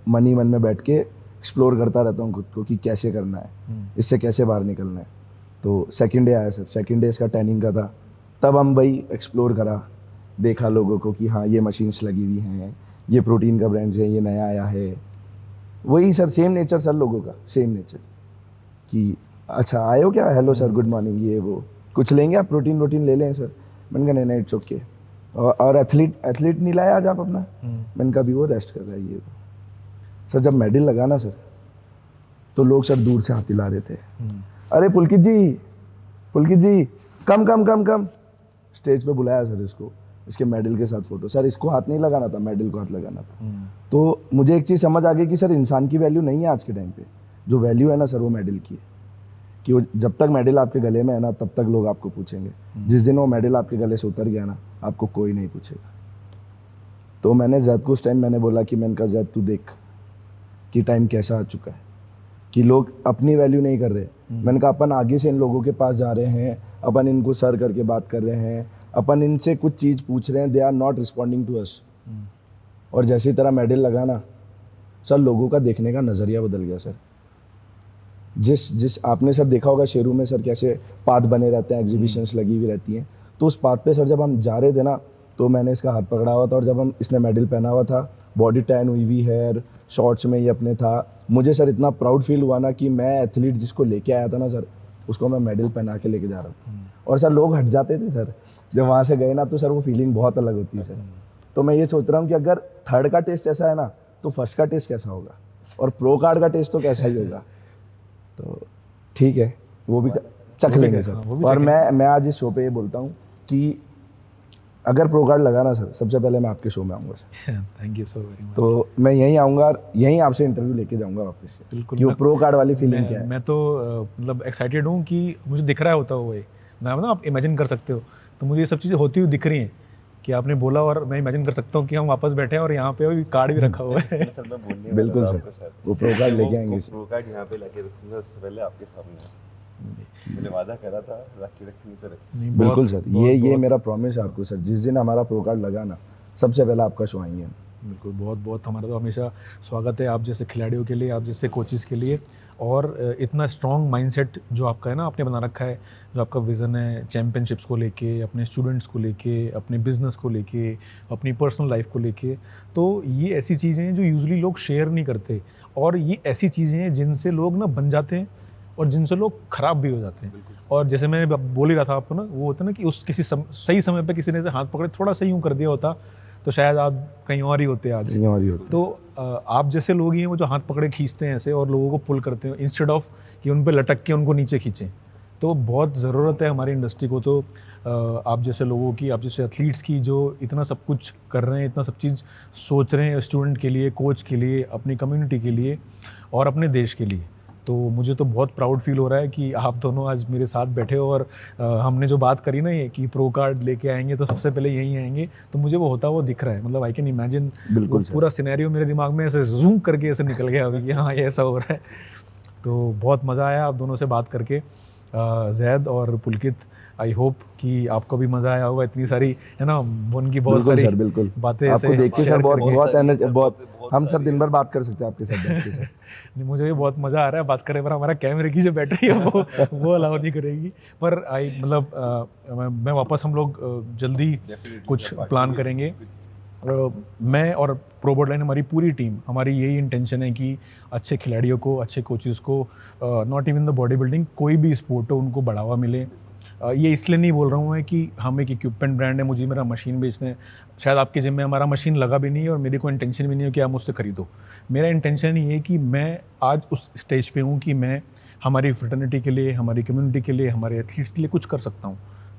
मन ही मन में बैठ के एक्सप्लोर करता रहता हूँ खुद को, कि कैसे करना है, इससे कैसे बाहर निकलना है। तो सेकंड डे आया सर, सेकंड डे इसका टैनिंग का था, तब हम भाई एक्सप्लोर करा, देखा लोगों को कि हाँ ये मशीन्स लगी हुई हैं, ये प्रोटीन का ब्रांड्स है, ये नया आया है। वही सर सेम नेचर सर लोगों का, सेम नेचर कि अच्छा आए हो क्या, हेलो सर, गुड मॉर्निंग, ये वो, कुछ लेंगे आप? प्रोटीन ले लें सर। मैंने कहा नहीं इट्स ओके। और एथलीट नहीं लाया आज आप अपना? मैंने कहा भी वो रेस्ट कर रहा है ये वो। सर जब मेडल लगा ना सर, तो लोग सर दूर से हाथ हिला रहे थे, अरे पुलकित जी कम कम कम कम। स्टेज पे बुलाया सर इसको, इसके मेडल के साथ फोटो। सर इसको हाथ नहीं लगाना था, मेडल को हाथ लगाना था। तो मुझे एक चीज़ समझ आ गई कि सर इंसान की वैल्यू नहीं है आज के टाइम पे, जो वैल्यू है ना सर वो मेडल की है, कि वो जब तक मेडल आपके गले में है ना, तब तक लोग आपको पूछेंगे। जिस दिन वो मेडल आपके गले से उतर गया ना, आपको कोई नहीं पूछेगा। तो मैंने जैद को उस टाइम मैंने बोला कि मैंने कहा जैद तू देख कि टाइम कैसा आ चुका है, कि लोग अपनी वैल्यू नहीं कर रहे। मैंने कहा अपन आगे से इन लोगों के पास जा रहे हैं, अपन इनको सर करके बात कर रहे हैं, अपन इनसे कुछ चीज़ पूछ रहे हैं, they are not responding to us. और जैसी तरह मेडल लगा ना सर, लोगों का देखने का नज़रिया बदल गया सर। जिस आपने सर देखा होगा शेरू में सर कैसे पाथ बने रहते हैं, एग्जीबिशंस लगी हुई रहती हैं, तो उस पाथ पे सर जब हम जा रहे थे ना, तो मैंने इसका हाथ पकड़ा हुआ था, और जब हम इसने मेडल पहना हुआ था, बॉडी टैन हुई हुई, हेयर शॉर्ट्स में ये अपने था, मुझे सर इतना प्राउड फील हुआ ना कि मैं एथलीट जिसको लेके आया था ना सर, उसको मैं मेडल पहना के लेके जा रहा हूँ। और सर लोग हट जाते थे सर जब वहाँ से गए ना, तो सर वो फीलिंग बहुत अलग होती है सर। तो मैं ये सोच रहा हूँ कि अगर थर्ड का टेस्ट ऐसा है ना, तो फर्स्ट का टेस्ट कैसा होगा, और प्रो कार्ड का टेस्ट तो कैसा ही होगा। तो ठीक है, वो भी चख लेंगे सर। और मैं आज इस शो पे ये बोलता हूँ कि अगर प्रो कार्ड लगा ना सर, सबसे पहले मैं आपके शो में आऊँगा sir. Thank you so very much. तो मैं यहीं आऊँगा और यहीं आपसे इंटरव्यू लेके जाऊँगा वापस से, बिल्कुल। कि वो प्रो कार्ड वाली फीलिंग क्या है। मैं तो मतलब एक्साइटेड हूँ कि मुझे दिख रहा होता वो, मैं ना आप इमेजिन कर सकते हो, तो मुझे ये सब चीज़ें होती हुई दिख रही हैं कि आपने बोला, और मैं इमेजिन कर सकता हूँ कि हम वापस बैठे हैं और यहाँ पे अभी कार्ड भी रखा हुआ है। सर मैं बोलने बिल्कुल वाला था सर, आपको सर, वो प्रो कार्ड लेके आएंगे प्रो कार्ड यहाँ पे लाके रखूंगा सबसे पहले आपके सामने। मैंने वादा करा था, रखनी तो रखनी। बिल्कुल सर, ये मेरा प्रॉमिस है आपको सर। जिस दिन हमारा प्रो कार्ड लगा ना, सबसे पहले आपका शो आएंगे। बिल्कुल, बहुत बहुत हमारा तो हमेशा स्वागत है आप जैसे खिलाड़ियों के लिए, आप जैसे कोचेज़ के लिए। और इतना स्ट्रॉन्ग माइंडसेट जो आपका है ना, आपने बना रखा है, जो आपका विज़न है चैम्पियनशिप्स को लेके, अपने स्टूडेंट्स को लेके, अपने बिज़नेस को लेके, अपनी पर्सनल लाइफ को लेके, तो ये ऐसी चीज़ें हैं जो यूजुअली लोग शेयर नहीं करते। और ये ऐसी चीज़ें हैं जिनसे लोग ना बन जाते हैं और जिनसे लोग ख़राब भी हो जाते हैं। और जैसे मैं बोल ही रहा था आपको ना, वो होता है ना कि उस किसी सही समय पे किसी ने से हाथ पकड़े थोड़ा सा यूँ कर दिया होता, तो शायद आप कहीं और ही होते आज। कहीं और ही होते। तो आप जैसे लोग ही हैं वो जो हाथ पकड़े खींचते हैं ऐसे और लोगों को पुल करते हैं, इंस्टेड ऑफ कि उन पे लटक के उनको नीचे खींचें। तो बहुत ज़रूरत है हमारी इंडस्ट्री को तो आप जैसे लोगों की, आप जैसे एथलीट्स की, जो इतना सब कुछ कर रहे हैं, इतना सब चीज़ सोच रहे हैं स्टूडेंट के लिए, कोच के लिए, अपनी कम्युनिटी के लिए और अपने देश के लिए। तो मुझे तो बहुत प्राउड फील हो रहा है कि आप दोनों आज मेरे साथ बैठे हो। और हमने जो बात करी ना ये कि प्रो कार्ड लेके आएंगे तो सबसे पहले यहीं आएंगे, तो मुझे वो होता हुआ दिख रहा है। मतलब आई कैन इमेजिन, बिल्कुल पूरा सिनेरियो मेरे दिमाग में ऐसे जूम करके ऐसे निकल गया अभी कि हाँ ये ऐसा हो रहा है। तो बहुत मज़ा आया आप दोनों से बात करके, जैद और पुलकित। आई होप कि आपको भी मज़ा आया होगा, इतनी सारी है ना उनकी बहुत बिल्कुल सारी सर, बिल्कुल बातें आपको ऐसे देख के share सर बहुत करके। बहुत एनर्जी, बहुत बहुत हम सर सारी दिन भर बात कर सकते हैं आपके साथ बैठ के सर। नहीं, मुझे भी बहुत मज़ा आ रहा है बात करने पर। हमारा कैमरे की जो बैटरी है वो अलाउ नहीं करेगी। पर मैं वापस, हम लोग जल्दी कुछ प्लान करेंगे। मैं और प्रो बोर्ड लाइन, हमारी पूरी टीम, हमारी यही इंटेंशन है कि अच्छे खिलाड़ियों को, अच्छे कोचेज़ को, not even the body building, कोई भी स्पोर्ट हो उनको बढ़ावा मिले। ये इसलिए नहीं बोल रहा हूँ मैं कि हम एक इक्विपमेंट ब्रांड है, मुझे मेरा मशीन बेचना है। शायद आपके जिम में हमारा मशीन लगा भी नहीं है और मेरी कोई इंटेंशन भी नहीं है कि आप मुझसे खरीदो। मेरा इंटेंशन ये है कि मैं आज उस स्टेज पे हूँ कि मैं हमारी फ्रेटर्निटी के लिए, हमारी कम्युनिटी के लिए, हमारे एथलीट्स के लिए कुछ कर सकता हूँ।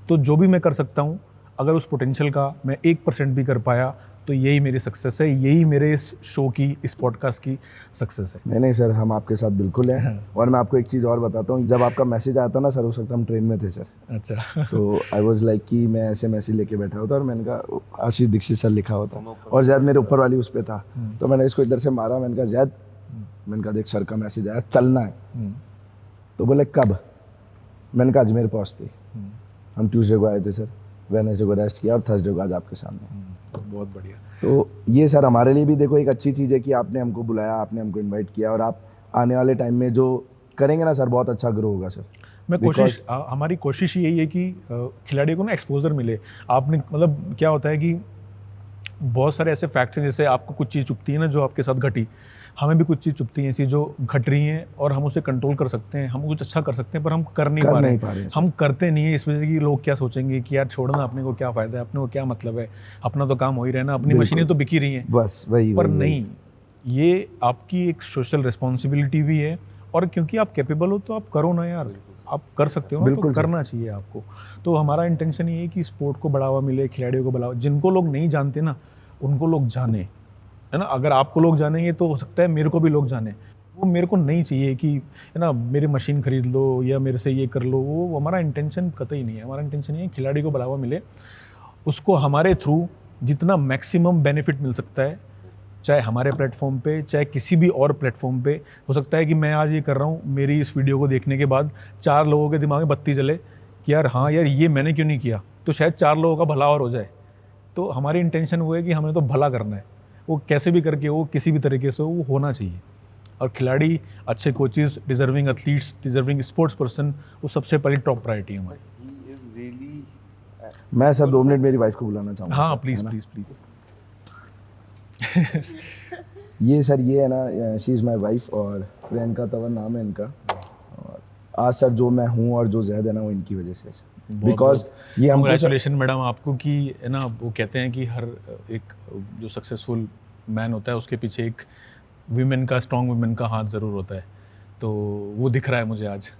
तो जो भी मैं कर सकता हूँ, अगर उस पोटेंशियल का मैं 1% भी कर पाया तो यही मेरी सक्सेस है, यही मेरे इस शो की, इस पॉडकास्ट की सक्सेस है। नहीं सर, हम आपके साथ बिल्कुल हैं। और मैं आपको एक चीज़ और बताता हूँ, जब आपका मैसेज आया था ना सर, उस वक्त हम ट्रेन में थे सर। अच्छा। तो आई वॉज लाइक कि मैं ऐसे मैसेज लेके बैठा होता और मैंने कहा आशीष दीक्षित सर लिखा होता और जैद मेरे ऊपर वाली उस पर था। तो मैंने इसको इधर से मारा, मैंने कहा जैद, मैंने कहा देख सर का मैसेज आया, चलना है। तो बोले कब? मैंने कहा अजमेर पहुँचते। हम ट्यूसडे को आए थे सर, वेडनेसडे को रेस्ट किया और थर्सडे को आज आपके सामने। बहुत बढ़िया। तो ये सर हमारे लिए भी देखो एक अच्छी चीज़ है कि आपने हमको बुलाया, आपने हमको इनवाइट किया और आप आने वाले टाइम में जो करेंगे ना सर, बहुत अच्छा ग्रो होगा सर। हमारी कोशिश यही है कि खिलाड़ियों को ना एक्सपोजर मिले। आपने मतलब क्या होता है कि बहुत सारे ऐसे फैक्ट्स हैं, जैसे आपको कुछ चीज़ चुभती है ना जो आपके साथ घटी, हमें भी कुछ चीज़ चुभती है ऐसी जो घट रही हैं और हम उसे कंट्रोल कर सकते हैं, हम कुछ अच्छा कर सकते हैं, पर हम कर नहीं पा रहे हैं। हम करते नहीं है इस वजह से कि लोग क्या सोचेंगे कि यार छोड़ना, अपने को क्या फ़ायदा है, अपने को क्या मतलब है, अपना तो काम हो ही रहना, अपनी मशीनें तो बिकी रही हैं, बस वही। पर नहीं, ये आपकी एक सोशल रिस्पॉन्सिबिलिटी भी है। और क्योंकि आप कैपेबल हो तो आप करो ना यार, आप कर सकते हो ना, तो करना चाहिए आपको। तो हमारा इंटेंशन ये है कि स्पोर्ट को बढ़ावा मिले, खिलाड़ियों को बढ़ावा, जिनको लोग नहीं जानते ना उनको लोग जाने, है ना। अगर आपको लोग जानेंगे तो हो सकता है मेरे को भी लोग जाने। वो मेरे को नहीं चाहिए कि है ना मेरी मशीन खरीद लो या मेरे से ये कर लो, वो हमारा इंटेंशन कतई नहीं है। हमारा इंटेंशन ये है खिलाड़ी को बढ़ावा मिले, उसको हमारे थ्रू जितना मैक्सिमम बेनिफिट मिल सकता है, चाहे हमारे प्लेटफॉर्म पे, चाहे किसी भी और प्लेटफॉर्म पे। हो सकता है कि मैं आज ये कर रहा हूँ, मेरी इस वीडियो को देखने के बाद 4 लोगों के दिमाग में बत्ती जले कि यार हाँ यार ये मैंने क्यों नहीं किया, तो शायद 4 लोगों का भला और हो जाए। तो हमारी इंटेंशन वो है कि हमें तो भला करना है, वो कैसे भी करके, वो किसी भी तरीके से वो होना चाहिए। और खिलाड़ी, अच्छे coaches, deserving athletes, deserving sports person, वो सबसे पहली टॉप प्रायोरिटी है हमारी। मैं सर 2 मिनट मेरी वाइफ को बुलाना चाहूँगा। हाँ प्लीज़ प्लीज़ प्लीज़। ये सर ये है ना, शी इज़ माई वाइफ और प्रियंका तंवर नाम है इनका। और आज सर जो मैं हूँ और जो जैद है ना, वो इनकी वजह से, बिकॉज ये हमको कांग्रेचुलेशन मैडम आपको कि है ना, वो कहते हैं कि हर एक जो सक्सेसफुल मैन होता है उसके पीछे एक वीमेन का, स्ट्रॉन्ग वीमेन का हाथ ज़रूर होता है, तो वो दिख रहा है मुझे आज।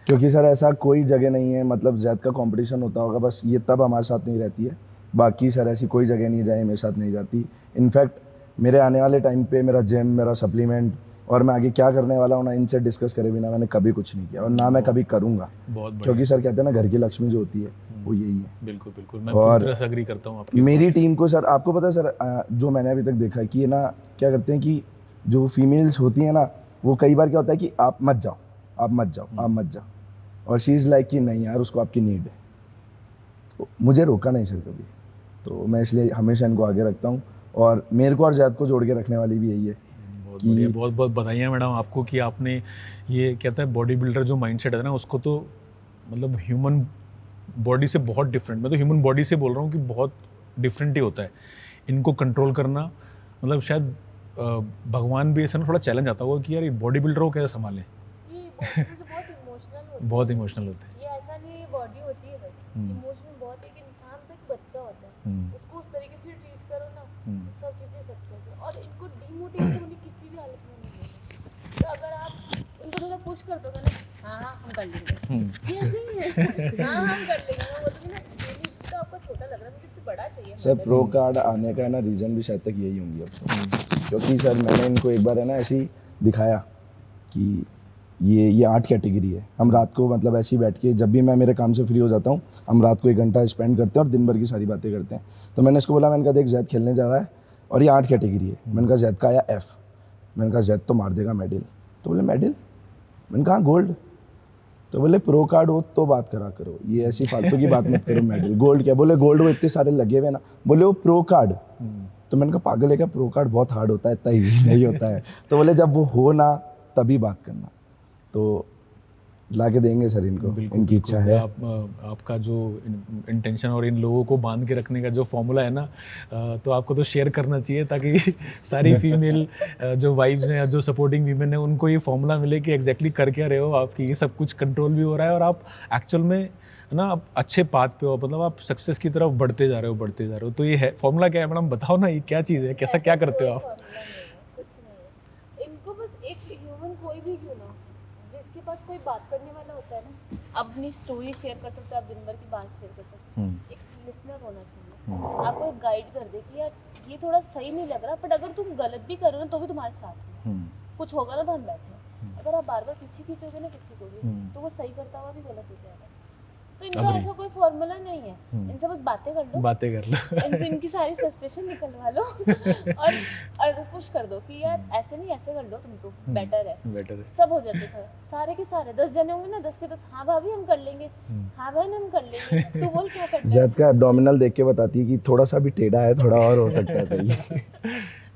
क्योंकि सर ऐसा कोई जगह नहीं है, मतलब जैद का कंपटीशन होता होगा बस ये तब हमारे साथ नहीं रहती है, बाकी सर ऐसी कोई जगह नहीं जाए मेरे साथ नहीं जाती। इनफैक्ट मेरे आने वाले टाइम पे मेरा जिम, मेरा सप्लीमेंट और मैं आगे क्या करने वाला हूँ ना, इनसे डिस्कस करे बिना मैंने कभी कुछ नहीं किया और ना मैं कभी करूँगा। क्योंकि सर कहते हैं ना, घर की लक्ष्मी जो होती है वो यही है। बिल्कुल बिल्कुल, मैं पूरी तरह से एग्री करता हूँ आपकी। मेरी टीम को सर, आपको पता है सर, जो मैंने अभी तक देखा है कि ना क्या करते हैं कि जो फीमेल्स होती हैं ना, वो कई बार क्या होता है कि आप मत जाओ, आप मत जाओ, आप मत जाओ, और शी इज़ लाइक कि नहीं यार उसको आपकी नीड है। तो मुझे रोका नहीं सर कभी, तो मैं इसलिए हमेशा इनको आगे रखता हूँ। और मेरे को और जैद को जोड़ के रखने वाली भी यही है। बहुत बढ़िया, बहुत बहुत बधाइयाँ मैडम आपको कि आपने ये कहता है बॉडी बिल्डर जो माइंडसेट है ना उसको तो मतलब ह्यूमन बॉडी से बहुत डिफरेंट, मैं तो ह्यूमन बॉडी से बोल रहा हूँ कि बहुत डिफरेंट ही होता है इनको कंट्रोल करना। मतलब शायद भगवान भी ऐसा ना थोड़ा चैलेंज आता होगा कि यार ये बॉडी बिल्डर को कैसे संभालें। ये बहुत इमोशनल होता है। बहुत इमोशनल होते हैं। ये ऐसा नहीं, ये बॉडी होती है बस, इमोशनल बहुत है। कि इंसान तो एक बच्चा होता है, उसको उस तरीके से ट्रीट करो ना तो सब चीज़ें सक्सेस है। और इनको डीमोटिवेट होने किसी भी हालत में नहीं देना। तो अगर आप उनको थोड़ा पुश कर दोगे ना, हाँ हाँ हम कर लेंगे, ये ऐसे ही है, हाँ हम कर लेंगे, मैं बोलूँगी ना ये तो आपको छोटा लग रहा है, मुझे इससे बड़ा चाहिए। सर प्रो कार्ड आने का है ना रीज़न भी शायद तक यही होंगी अब तो। क्योंकि सर मैंने इनको एक बार है ना ऐसे ही दिखाया कि ये 8 कैटेगरी है। हम रात को मतलब ऐसे ही बैठ के जब भी मैं मेरे काम से फ्री हो जाता हूँ हम रात को 1 घंटा स्पेंड करते हैं और दिन भर की सारी बातें करते हैं। तो मैंने इसको बोला, मैंने कहा देख जैद खेलने जा रहा है और ये 8 कैटेगरी है। मैंने कहा जैद का आया F, मैंने कहा जैद तो मार देगा मेडल। तो बोले मेडल, मैंने कहा गोल्ड। तो बोले प्रो कार्ड हो तो बात करा करो, ये ऐसी फालतू की बात मत करो। मेडल गोल्ड क्या? बोले गोल्ड वो इतने सारे लगे हुए ना। बोले वो प्रो कार्ड। तो मैंने कहा पागल है क्या, प्रो कार्ड बहुत हार्ड होता है, इतना ईजी नहीं होता है। तो बोले जब वो हो ना तभी बात करना। तो ला के देंगे सर इनको, इनकी इच्छा है। आपका जो इंटेंशन और इन लोगों को बांध के रखने का जो फॉर्मूला है ना तो आपको तो शेयर करना चाहिए ताकि सारी फीमेल जो वाइफ्स हैं जो सपोर्टिंग वीमेन है उनको ये फॉर्मूला मिले कि एग्जैक्टली कर क्या रहे हो, आपकी ये सब कुछ कंट्रोल भी हो रहा है और आप एक्चुअल में ना आप अच्छे पाथ पे हो, मतलब आप सक्सेस की तरफ बढ़ते जा रहे हो। तो ये है फॉर्मूला क्या है मैडम, बताओ ना ये क्या चीज़ है, कैसा क्या करते हो आप? कुछ नहीं है, इनको बस एक ह्यूमन कोई भी क्यों ना जिसके पास कोई बात करने वाला होता है ना, अपनी स्टोरी शेयर कर सकते हो, आप दिन भर की बात शेयर कर सकते हो। एक लिसनर होना चाहिए, आपको एक गाइड कर दे कि यार ये थोड़ा सही नहीं लग रहा, बट अगर तुम गलत भी करो ना तो भी तुम्हारे साथ हो, कुछ होगा ना तो हम बैठे हैं। अगर आप बार बार पीछे खींचोगे ना किसी को भी तो वो सही करता हुआ भी गलत हो जाएगा। तो इनका ऐसा कोई फॉर्मूला नहीं है, इनसे बस बातें कर लो, इनसे इनकी सारी फ्रस्ट्रेशन निकलवा लो और पुश कर दो कि यार ऐसे नहीं ऐसे कर लो, तुम तो बेटर है। सब हो जाते थे, सारे के सारे 10 जने होंगे ना, 10 के 10 हाँ भाभी हम कर लेंगे, हाँ बहन हम कर लेंगे, तो बोल क्या करते हैं। जैद का एब्डोमिनल देख के बताती है कि थोड़ा सा भी टेढ़ा है, थोड़ा और हो सकता है सही।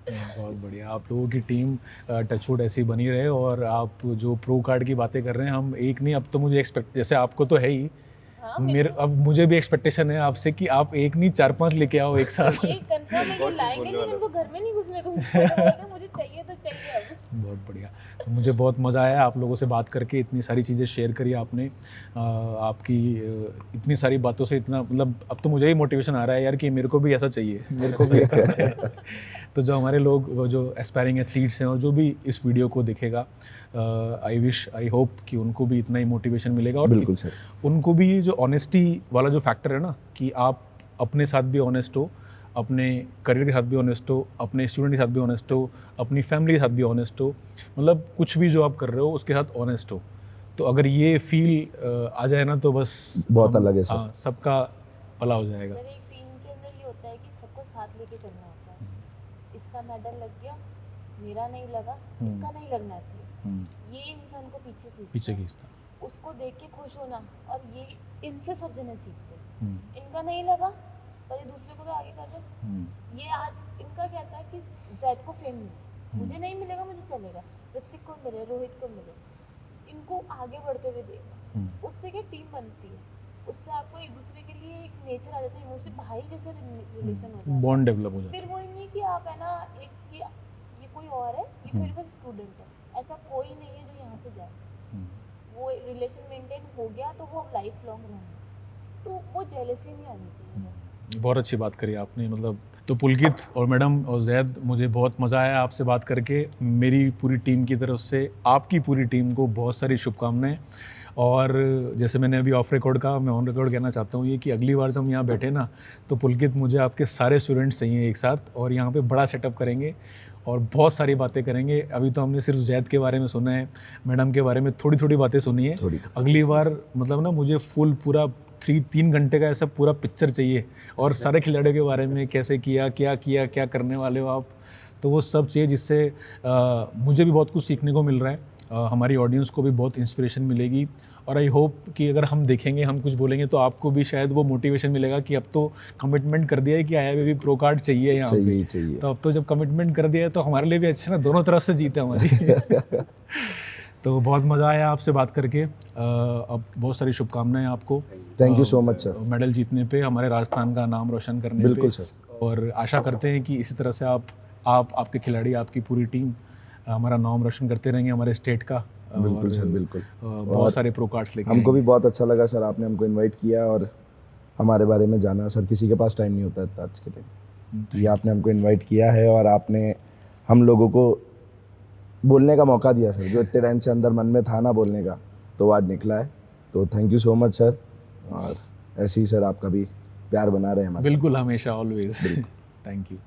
बहुत बढ़िया, आप लोगों की टीम टचवुड ऐसी बनी रहे। और आप जो प्रो कार्ड की बातें कर रहे हैं, हम एक नहीं, अब तो मुझे जैसे आपको तो है ही, मेरे अब मुझे भी एक्सपेक्टेशन है आपसे कि आप एक नहीं 4-5 लेके आओ एक साथ। ये कंफर्म है, ये लाएंगे नहीं, इनको घर में नहीं घुसने दूंगा, मुझे चाहिए तो चाहिए अब। बहुत बढ़िया, तो मुझे बहुत मज़ा आया आप लोगों से बात करके, इतनी सारी चीज़ें शेयर करी आपने। आपकी इतनी सारी बातों से इतना मतलब अब तो मुझे ही मोटिवेशन आ रहा है यार कि मेरे को भी ऐसा चाहिए, मेरे को भी करना है। तो जो हमारे लोग जो एस्पायरिंग एथलीट्स हैं और जो भी इस वीडियो को देखेगा, आई होप कि उनको भी इतना ही मोटिवेशन मिलेगा। और बिल्कुल सर, उनको भी जो ऑनेस्टी वाला जो फैक्टर है ना कि आप अपने साथ भी ऑनेस्ट हो, अपने करियर के साथ भी ऑनेस्ट हो, अपने स्टूडेंट के साथ भी ऑनेस्ट हो, अपनी फैमिली के साथ भी ऑनेस्ट हो, मतलब कुछ भी जो आप कर रहे हो उसके साथ ऑनेस्ट हो। तो अगर ये फील आ जाए ना तो बस बहुत अलग है सर। हाँ, सबका भला हो जाएगा। मेरे एक टीम के अंदर ये होता है कि सबको साथ लेके चलना होता है। इसका मेडल लग गया, मेरा नहीं लगा, इसका नहीं लगना चाहिए, ये इंसान को पीछे खींचता, उसको देख के खुश होना। और ये इनसे सब जने सीखते हैं। इनका नहीं लगा पर ये दूसरे को तो आगे कर रहे। ये आज इनका क्या था कि जैद को फेम मिले, मुझे नहीं मिलेगा, मुझे चलेगा, ऋतिक को मिले, रोहित को मिले, इनको आगे बढ़ते हुए देखना। उससे क्या टीम बनती है, उससे आपको एक दूसरे के लिए एक नेचर आ जाता है, इमोशनल भाई जैसे रिलेशन हो जाता है, बॉन्ड डेवलप हो जाता है। फिर वो नहीं कि आप है ना एक कि ये कोई और है, ये मेरे पास स्टूडेंट है, ऐसा कोई नहीं है जो यहाँ से जाए। वो रिलेशन मेंटेन हो गया तो वो लाइफ लॉन्ग रहना, तो वो जेलसी नहीं आनी चाहिए बस। बहुत अच्छी बात करी आपने, मतलब तो पुलकित और मैडम और जैद, मुझे बहुत मज़ा आया आपसे बात करके। मेरी पूरी टीम की तरफ से आपकी पूरी टीम को बहुत सारी शुभकामनाएं। और जैसे मैंने अभी ऑफ रिकॉर्ड कहा, मैं ऑन रिकॉर्ड कहना चाहता हूँ ये कि अगली बार जब हम यहाँ बैठे ना तो पुलकित मुझे आपके सारे स्टूडेंट्स चाहिए एक साथ, और यहाँ पे बड़ा सेटअप करेंगे और बहुत सारी बातें करेंगे। अभी तो हमने सिर्फ जैद के बारे में सुना है, मैडम के बारे में थोड़ी थोड़ी बातें सुनी है। अगली बार मतलब ना मुझे फुल पूरा 3 घंटे का ऐसा पूरा पिक्चर चाहिए, और सारे खिलाड़ियों के बारे में कैसे किया, क्या करने वाले हो आप, तो वो सब चीज़ जिससे मुझे भी बहुत कुछ सीखने को मिल रहा है। हमारी ऑडियंस को भी बहुत इंस्पिरेशन मिलेगी और आई होप कि अगर हम देखेंगे, हम कुछ बोलेंगे तो आपको भी शायद वो मोटिवेशन मिलेगा कि अब तो कमिटमेंट कर दिया है कि आया भी प्रो कार्ड चाहिए यहाँ चाहिए पे। ही चाहिए। तो अब तो जब कमिटमेंट कर दिया है तो हमारे लिए भी अच्छा है ना, दोनों तरफ से जीत है हमारी। तो बहुत मज़ा आया आपसे बात करके। अब बहुत सारी शुभकामनाएं आपको thank you so much sir. Medal जीतने पे, हमारे राजस्थान का नाम रोशन करने बिल्कुल पे। सर। और आशा करते हैं कि इसी तरह से आप आपके खिलाड़ी, आपकी पूरी टीम हमारा नाम रोशन करते रहेंगे, हमारे स्टेट का। बिल्कुल और, सर, बिल्कुल। बहुत सारे प्रो कार्ड्स लेके हमको आएंगे। भी बहुत अच्छा लगा सर, आपने हमको इनवाइट किया और हमारे बारे में जाना। सर किसी के पास टाइम नहीं होता इतना आज के लिए। ये आपने हमको इनवाइट किया है और आपने हम लोगों को बोलने का मौका दिया सर, जो इतने टाइम से अंदर मन में था ना बोलने का, तो आज निकला है। तो thank you so much sir. और ऐसे ही सर आपका भी प्यार बना रहे हमारे साथ। बिल्कुल, हमेशा, ऑलवेज। Thank you.